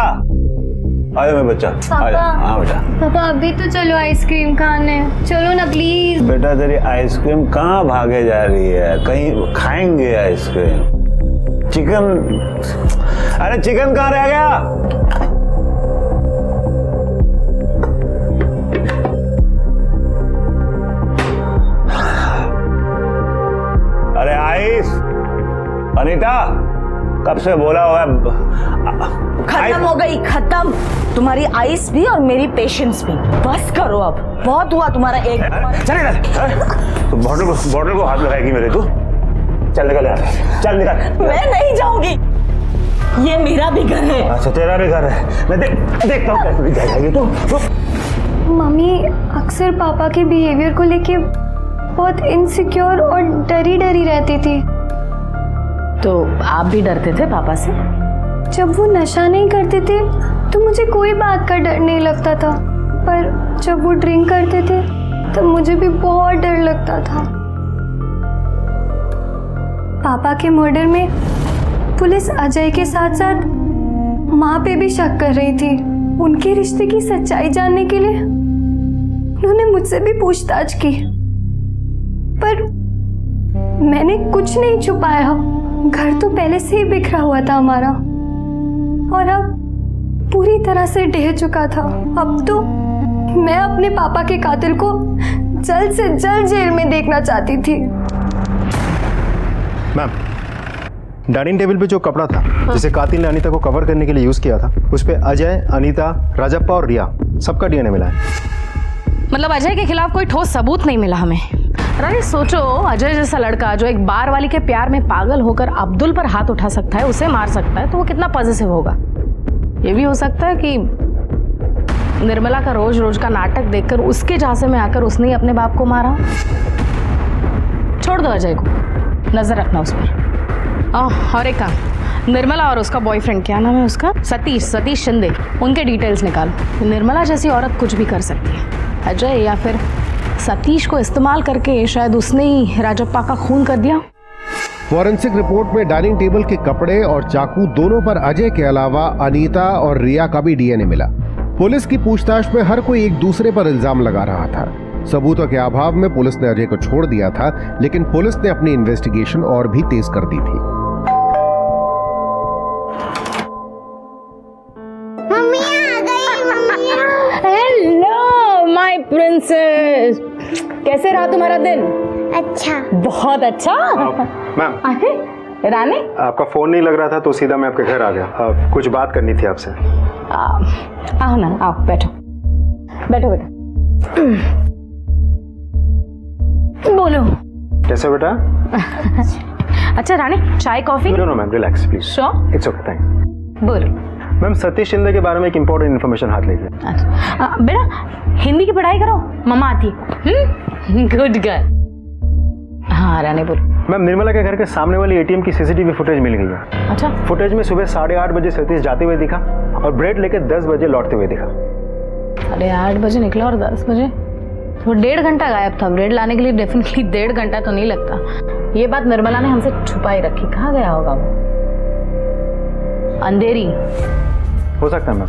आजा मेरा बच्चा। आजा। हाँ बेटा। पापा अभी तो चलो आइसक्रीम खाने, चलो ना प्लीज। बेटा तेरी आइसक्रीम कहाँ भागे जा रही है? कहीं खाएंगे आइसक्रीम। चिकन, अरे चिकन कहाँ रह गया? अरे आइस, अनीता कब से बोला हुआ खत्म हो गई, खत्म। तुम्हारी आइस भी और मेरी पेशेंस भी। बस करो अब, बहुत हुआ तुम्हारा एक। चल तो बॉटल को हाथ लगाएगी मेरे तू? चल निकल यार, चल निकल। मैं नहीं जाऊंगी, ये मेरा भी घर है। अच्छा तेरा भी घर है, मैं देखता हूँ कैसे जाएगी तू। मम्मी अक्सर पापा के बिहेवियर को लेके बहुत इनसिक्योर और डरी डरी रहती थी। तो आप भी डरते थे पापा से? जब वो नशा नहीं करते थे तो मुझे कोई बात का डर नहीं लगता था, पर जब वो ड्रिंक करते थे तब मुझे भी बहुत डर लगता था। पापा के मर्डर में पुलिस अजय के साथ साथ माँ पे भी शक कर रही थी। उनके रिश्ते की सच्चाई जानने के लिए उन्होंने मुझसे भी पूछताछ की, पर मैंने कुछ नहीं छुपाया। घर तो पहले से ही बिखरा हुआ था हमारा, और अब पूरी तरह से ढह चुका था। अब तो मैं अपने पापा के कातिल को जल्द से जल्द जेल में देखना चाहती थी। मैम, डाइनिंग टेबल पे जो कपड़ा था जिसे कातिल ने अनीता को कवर करने के लिए यूज किया था, उस पे अजय, अनीता, राजप्पा और रिया सबका डीएनए मिला है। मतलब अजय के खिलाफ कोई ठोस सबूत नहीं मिला हमें। रानी सोचो, अजय जैसा लड़का जो एक बार वाली के प्यार में पागल होकर अब्दुल पर हाथ उठा सकता है, उसे मार सकता है, तो वो कितना पॉजिटिव होगा। ये भी हो सकता है कि निर्मला का रोज रोज का नाटक देखकर उसके झांसे में आकर उसने ही अपने बाप को मारा। छोड़ दो अजय को, नजर रखना उस पर। और एक काम, निर्मला और उसका बॉयफ्रेंड, क्या नाम है उसका, सतीश शिंदे, उनके डिटेल्स निकालो। निर्मला जैसी औरत कुछ भी कर सकती है। अजय या फिर सतीश को इस्तेमाल करके शायद उसने ही राजप्पा का खून कर दिया। फॉरेंसिक रिपोर्ट में डाइनिंग टेबल के कपड़े और चाकू दोनों पर अजय के अलावा अनीता और रिया का भी डीएनए मिला। पुलिस की पूछताछ में हर कोई एक दूसरे पर इल्जाम लगा रहा था। सबूतों के अभाव में पुलिस ने अजय को छोड़ दिया था, लेकिन पुलिस ने अपनी इन्वेस्टिगेशन और भी तेज कर दी थी। हेलो माय प्रिंसेस, कैसे रहा तुम्हारा दिन? अच्छा, बहुत अच्छा। मैम, अरे रानी, आपका फोन नहीं लग रहा था तो सीधा मैं आपके घर आ गया। कुछ बात करनी थी आपसे। आओ ना, आओ, बैठो बैठो बेटा। बोलो। कैसे बेटा? अच्छा रानी, चाय coffee? No ma'am, relax please. Sure? It's okay, thanks. बोलो। मैम, सतीश शिंदे के बारे में एक इंपॉर्टेंट इन्फॉर्मेशन हाथ लीजिए। बेटा हिंदी की पढ़ाई करो, मम्मा आती है। Good girl. हाँ रानी बोलो। मैम, निर्मला के घर के सामने वाली एटीएम की सीसीटीवी फुटेज मिल गई है। अच्छा। फुटेज में सुबह 8:30 बजे सतीश जाते हुए दिखा और ब्रेड लेके 10 बजे लौटते हुए दिखा। 8:30 बजे निकला और 10 बजे? वो 1.5 घंटा गायब था। ब्रेड लाने के लिए डेफिनेटली 1.5 घंटा तो नहीं लगता। ये बात निर्मला ने हमसे छुपाई रखी। कहाँ गया होगा वो? अंधेरी हो सकता है मैम,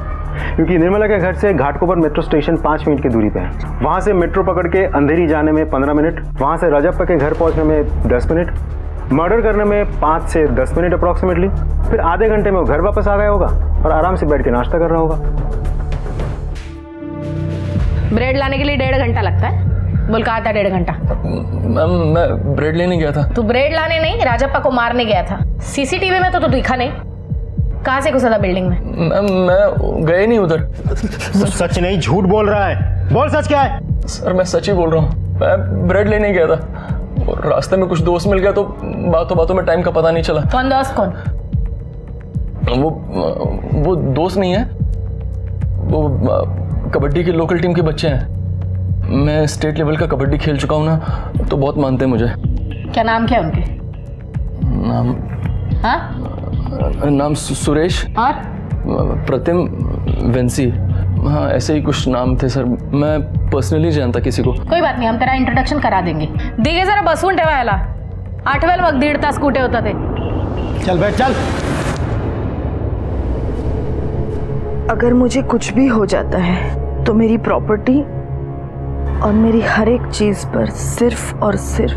क्योंकि निर्मला के घर से घाटकोपर मेट्रो स्टेशन 5 मिनट की दूरी पे है। वहाँ से मेट्रो पकड़ के अंधेरी जाने में 15 मिनट, वहाँ से राजप्पा के घर पहुँचने में 10 मिनट, मर्डर करने में 5 से 10 मिनट अप्रॉक्सीमेटली, फिर आधे घंटे में वो घर वापस आ गया होगा और आराम से बैठ के नाश्ता कर रहा होगा। ब्रेड लाने के लिए 1.5 घंटा लगता है? बोल कहा था 1.5 घंटा? मैम मैं ब्रेड लेने गया था। तू ब्रेड लाने नहीं, राजप्पा को मारने गया था। सीसीटीवी में तो तू दिखा नहीं। कहाँ से घुसा था बिल्डिंग में? मैम मैं गए नहीं उधर। सच नहीं, झूठ बोल रहा है। बोल सच क्या है? सर मैं सच ही बोल रहा हूँ। मैं ब्रेड लेने गया था, रास्ते में कुछ दोस्त मिल गया तो बातों बातों में टाइम का पता नहीं चला। कौन दोस्त? कौन? वो दोस्त नहीं है, वो कबड्डी की लोकल टीम के बच्चे हैं। मैं स्टेट लेवल का कबड्डी खेल चुका हूँ ना, तो बहुत मानते हैं मुझे। क्या नाम क्या उनके? नाम? हाँ? नाम सुरेश और प्रतिम वेंसी, हाँ ऐसे ही कुछ नाम थे सर। मैं पर्सनली जानता किसी को। कोई बात नहीं, हम तेरा इंट्रोडक्शन करा देंगे। दिगे जरा बसून ठेवायला 8वेल मग 1.5 तास कुठे होता ते? चल बैठ चल। अगर मुझे कुछ भी हो जाता है तो मेरी प्रॉपर्टी और मेरी हर एक चीज पर सिर्फ और सिर्फ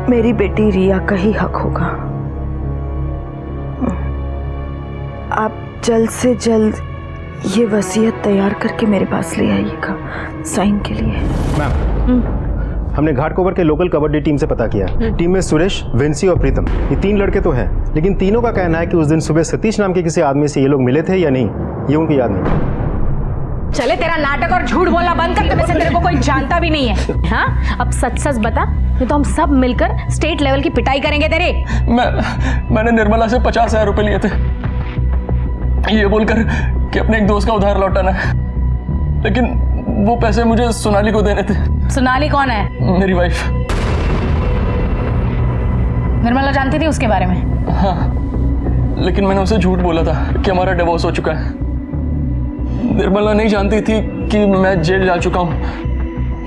मेरी बेटी रिया का ही हक होगा। आप जल्द से जल्द ये वसीयत तैयार करके मेरे पास ले आइएगा साइन के लिए। मैम हमने घाटकोपर के लोकल कबड्डी टीम से पता किया। टीम में सुरेश, विंसी और प्रीतम, ये 3 लड़के तो हैं, लेकिन तीनों का कहना है कि उस दिन सुबह सतीश नाम के किसी आदमी से ये लोग मिले थे या नहीं, ये उनको याद नहीं। चले तेरा नाटक और झूठ बोलना बंद कर, वैसे तेरे को कोई जानता भी नहीं है। हाँ अब सच सच बता, नहीं तो हम सब मिलकर स्टेट लेवल की पिटाई करेंगे तेरे। मैंने निर्मला से 50,000 रुपए लिए थे, ये बोलकर कि अपने एक दोस्त का उधार लौटाना है, लेकिन वो पैसे मुझे सोनाली को देने थे। सोनाली कौन है? मेरी वाइफ। निर्मला जानती थी उसके बारे में? हाँ, लेकिन मैंने उसे झूठ बोला था कि हमारा डिवोर्स हो चुका है। निर्मला नहीं जानती थी कि मैं जेल जा चुका हूँ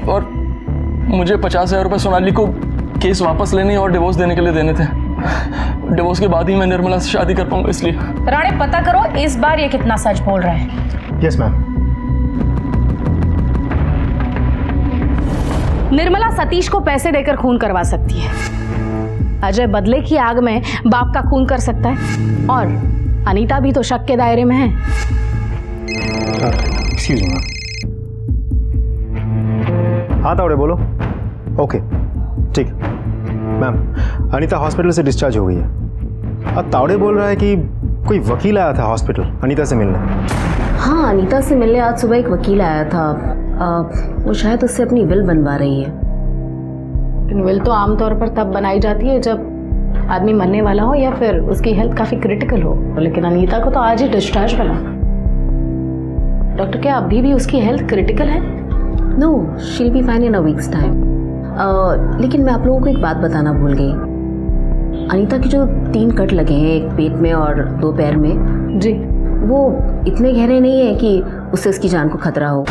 और मुझे 50,000 रुपए सोनाली को केस वापस लेने और डिवोर्स देने के लिए देने थे। डिवोर्स के बाद ही मैं निर्मला से शादी कर पाऊंगा, इसलिए। राणे पता करो इस बार ये कितना सच बोल रहा है। Yes ma'am. निर्मला सतीश को पैसे देकर खून करवा सकती है, अजय बदले की आग में बाप का खून कर सकता है, और अनीता भी तो शक के दायरे में है। Excuse me ma'am. हाँ तावड़े बोलो। ओके ठीक। मैम अनीता हॉस्पिटल से डिस्चार्ज हो गई है। अब तावड़े बोल रहा है कि कोई वकील आया था हॉस्पिटल अनीता से मिलने। हाँ अनीता से मिलने आज सुबह एक वकील आया था। वो शायद उससे अपनी विल बनवा रही है। लेकिन विल तो आमतौर पर तब बनाई जाती है जब आदमी मरने वाला हो या फिर उसकी हेल्थ काफी क्रिटिकल हो, लेकिन अनीता को तो आज ही डिस्चार्ज मिला। डॉक्टर क्या अभी भी उसकी हेल्थ क्रिटिकल है? No, she will be fine in a week's time. लेकिन मैं आप लोगों को एक बात बताना भूल गई। अनीता की जो 3 कट लगे हैं, एक पेट में और 2 पैर में जी, वो इतने गहरे नहीं है कि उससे उसकी जान को खतरा हो,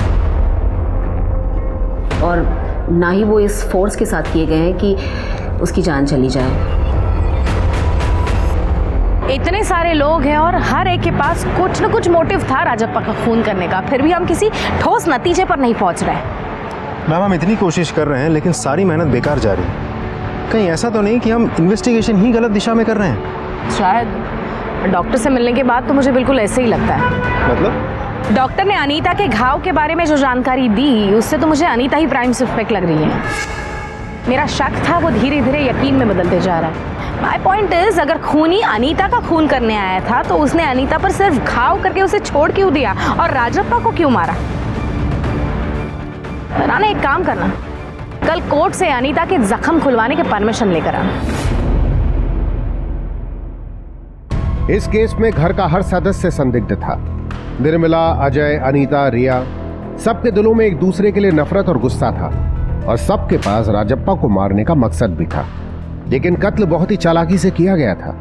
और ना ही वो इस फोर्स के साथ किए गए हैं कि उसकी जान चली जाए। इतने सारे लोग हैं और हर एक के पास कुछ न कुछ मोटिव था राजप्पा का खून करने का, फिर भी हम किसी ठोस नतीजे पर नहीं पहुंच रहे। मैम हम इतनी कोशिश कर रहे हैं लेकिन सारी मेहनत बेकार जा रही है। कहीं ऐसा तो नहीं कि हम इन्वेस्टिगेशन ही गलत दिशा में कर रहे हैं? शायद डॉक्टर से मिलने के बाद तो मुझे बिल्कुल ऐसे ही लगता है। मतलब? डॉक्टर ने अनीता के घाव के बारे में जो जानकारी दी उससे तो मुझे अनीता ही प्राइम सस्पेक्ट लग रही है। मेरा शक था वो धीरे धीरे यकीन में बदलते जा रहा है। माय पॉइंट इज, अगर खूनी अनीता का खून करने आया था तो उसने अनीता पर सिर्फ घाव करके उसे छोड़ क्यों दिया और राजप्पा को क्यों मारा? राणा एक काम करना, कल कोर्ट से अनीता के जख्म खुलवाने के परमिशन लेकर आना। इस केस में घर का हर सदस्य संदिग्ध था। निर्मला, अजय, अनीता, रिया, सबके दिलों में एक दूसरे के लिए नफरत और गुस्सा था, और सबके पास राजप्पा को मारने का मकसद भी था। लेकिन कत्ल बहुत ही चालाकी से किया गया था।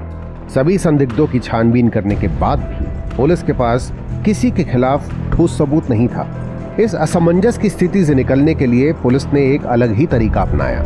सभी संदिग्धों की छानबीन करने के बाद भी पुलिस के पास किसी के खिलाफ ठोस सबूत नहीं था। इस असमंजस की स्थिति से निकलने के लिए पुलिस ने एक अलग ही तरीका अपनाया।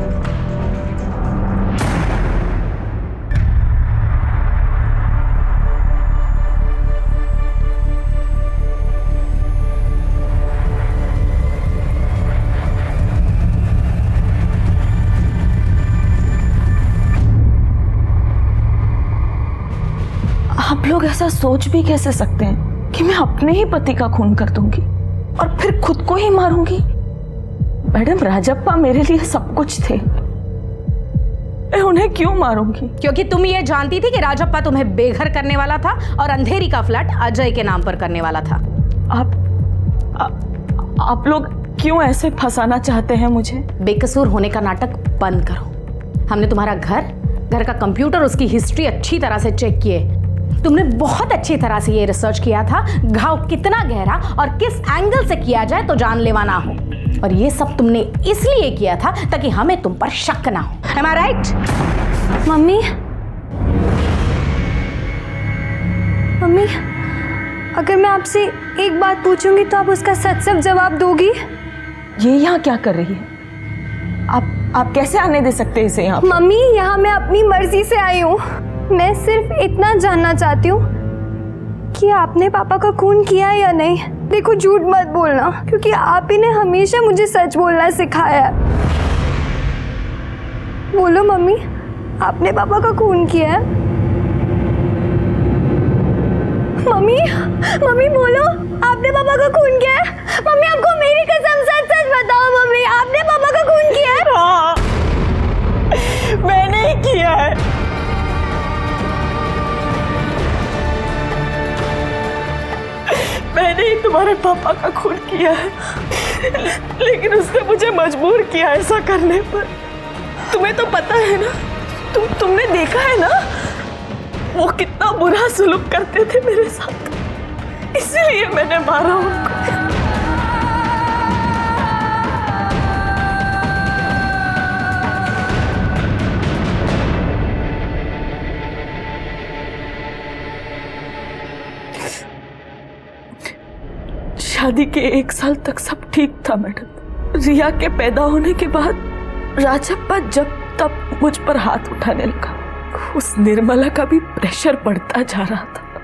आप लोग ऐसा सोच भी कैसे सकते हैं कि मैं अपने ही पति का खून कर दूंगी और फिर खुद को ही मारूंगी? मैडम, राजप्पा मेरे लिए सब कुछ थे, मैं उन्हें क्यों मारूंगी? क्योंकि तुम ये जानती थी कि राजप्पा तुम्हें बेघर करने वाला था और अंधेरी का फ्लैट अजय के नाम पर करने वाला था। आप लोग क्यों ऐसे फंसाना चाहते हैं मुझे? बेकसूर होने का नाटक बंद करो। हमने तुम्हारा घर का कंप्यूटर, उसकी हिस्ट्री अच्छी तरह से चेक किए। तुमने बहुत अच्छी तरह से ये रिसर्च किया था घाव कितना गहरा और किस एंगल से किया जाए तो जानलेवा ना हो, और ये सब तुमने इसलिए किया था ताकि हमें तुम पर शक ना हो। Am I right? मम्मी, अगर मैं आपसे एक बात पूछूंगी तो आप उसका सच जवाब दोगी? ये यहाँ क्या कर रही है? आप कैसे आने दे सकते हैं इसे यहाँ? मम्मी, यहाँ मैं अपनी मर्जी से आई हूँ। मैं सिर्फ इतना जानना चाहती हूँ कि आपने पापा का खून किया या नहीं। देखो, झूठ मत बोलना, क्योंकि आप ही ने हमेशा मुझे सच बोलना सिखाया है। बोलो मम्मी, आपने पापा का खून किया है? मम्मी बोलो, आपने पापा का खून किया है? मम्मी, आपको मेरी कसम सच बताओ मम्मी, आपने पापा का खून किया है? हाँ, मैंने ही किया है। मैंने ही तुम्हारे पापा का खून किया है, लेकिन उसने मुझे मजबूर किया ऐसा करने पर। तुम्हें तो पता है ना, तुमने देखा है ना वो कितना बुरा सलूक करते थे मेरे साथ, इसलिए मैंने मारा उनको। शादी के 1 साल तक सब ठीक था मैडम। रिया के पैदा होने के बाद राजप्पा जब तब मुझ पर हाथ उठाने लगा। उस निर्मला का भी प्रेशर बढ़ता जा रहा था।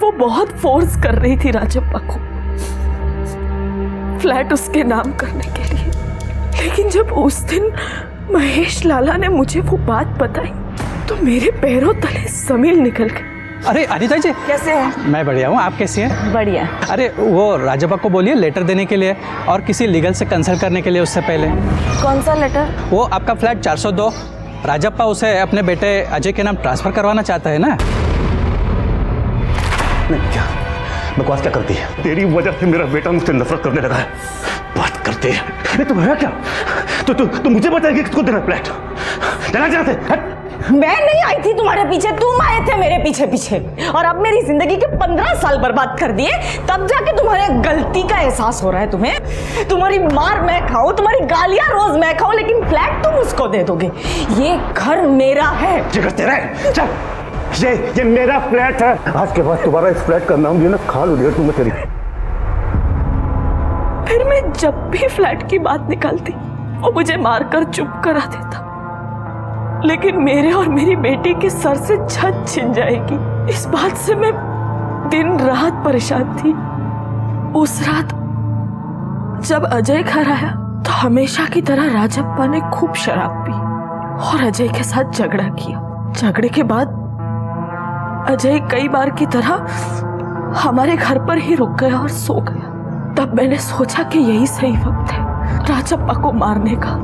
वो बहुत फोर्स कर रही थी राजप्पा को फ्लैट उसके नाम करने के लिए। लेकिन जब उस दिन महेश लाला ने मुझे वो बात बताई तो मेरे पैरों तले जमीन निकल गई। अरे अनिता जी, कैसे हैं? मैं बढ़िया हूँ, आप कैसी हैं? बढ़िया। अरे वो राजप्पा को बोलिए लेटर देने के लिए और किसी लीगल से कंसल्ट करने के लिए उससे पहले। कौन सा लेटर? वो आपका फ्लैट 402, राजप्पा उसे अपने बेटे अजय के नाम ट्रांसफर करवाना चाहता है ना। क्या बकवास क्या करती है? तेरी वजह से मेरा बेटा मुझसे नफरत करने लगा है। बात करते हैं, तुम है क्या? तो मुझे बताएगी किसको देना फ्लैट? चला जहाँ से। मैं नहीं आई थी तुम्हारे पीछे, तुम आए थे मेरे पीछे पीछे, और अब मेरी जिंदगी के 15 साल बर्बाद कर दिए। तब जाके तुम्हारे गलती का एहसास हो रहा है तुम्हें। तुम्हारी मार मैं खाऊं, तुम्हारी गालियां रोज मैं खाऊं, लेकिन फ्लैट तुम उसको दे दोगे। ये घर मेरा है। तेरा है। चल, ये मेरा फ्लैट है। आज के बाद दोबारा इस फ्लैट का नाम लेना खा लो तुम तेरी। फिर मैं जब भी फ्लैट की बात निकालती वो मुझे मारकर चुप करा देता, लेकिन मेरे और मेरी बेटी के सर से छत छिन जाएगी, इस बात से मैं दिन रात परेशान थी। उस रात जब अजय घर आया तो हमेशा की तरह राजप्पा ने खूब शराब पी और अजय के साथ झगड़ा किया। झगड़े के बाद अजय कई बार की तरह हमारे घर पर ही रुक गया और सो गया। तब मैंने सोचा कि यही सही वक्त है राजप्पा को मारने का,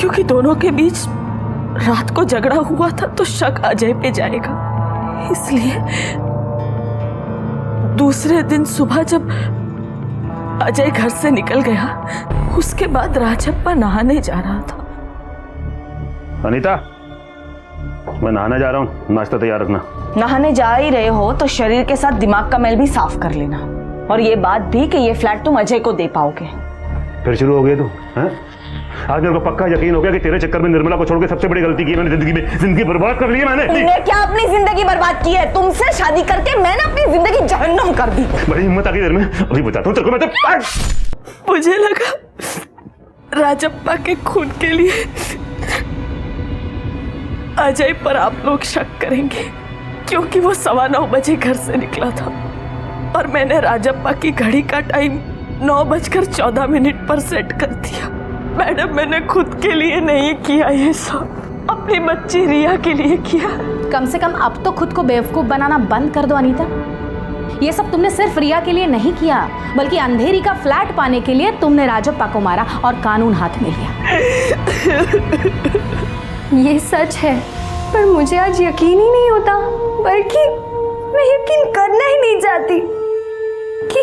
क्योंकि दोनों के बीच रात को झगड़ा हुआ था तो शक अजय पे जाएगा। इसलिए दूसरे दिन सुबह जब अजय घर से निकल गया, उसके बाद राजप्पा नहाने जा रहा था। अनीता, मैं नहाने जा रहा हूँ, नाश्ता तैयार रखना। नहाने जा ही रहे हो तो शरीर के साथ दिमाग का मैल भी साफ कर लेना, और ये बात भी कि ये फ्लैट तुम अजय को दे पाओगे। फिर शुरू हो गए तुम, हैं? आज मेरे को पक्का यकीन हो गया कि तेरे चक्कर में निर्मला को छोड़ के सबसे बड़ी गलती की मैंने जिंदगी बर्बाद कर ली है मैंने। तुमने क्या अपनी जिंदगी बर्बाद की है? तुमसे शादी करके मैंने अपनी जिंदगी जहन्नम कर दी। बड़ी हिम्मत आ गई तेरे में, अभी बताता हूँ तेरे को मैं। मुझे लगा राजप्पा के खून के लिए अजय पर आप लोग शक करेंगे, क्योंकि वो 9:15 बजे घर से निकला था और मैंने राजप्पा की घड़ी का टाइम 9:14 पर सेट कर दिया। मैडम, मैंने खुद के लिए नहीं किया ये सब, अपनी बच्ची रिया के लिए किया। कम से कम अब तो खुद को बेवकूफ बनाना बंद कर दो अनीता। ये सब तुमने सिर्फ रिया के लिए नहीं किया, बल्कि अंधेरी का फ्लैट पाने के लिए तुमने राजप्पा को मारा और कानून हाथ में लिया। ये सच है, पर मुझे आज यकीन ही नहीं होता, बल्कि मैं यकीन करना ही नहीं चाहती कि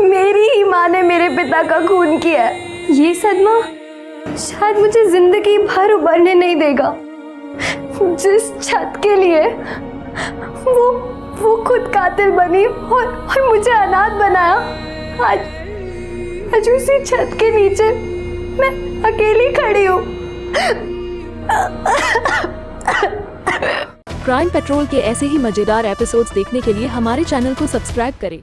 मेरी ही माँ ने मेरे पिता का खून किया है। ये सदमा शायद मुझे जिंदगी भर उभरने नहीं देगा। जिस छत के लिए वो खुद कातिल बनी और मुझे अनाथ बनाया, आज उसी छत के नीचे मैं अकेली खड़ी हूँ। क्राइम पेट्रोल के ऐसे ही मजेदार एपिसोड्स देखने के लिए हमारे चैनल को सब्सक्राइब करें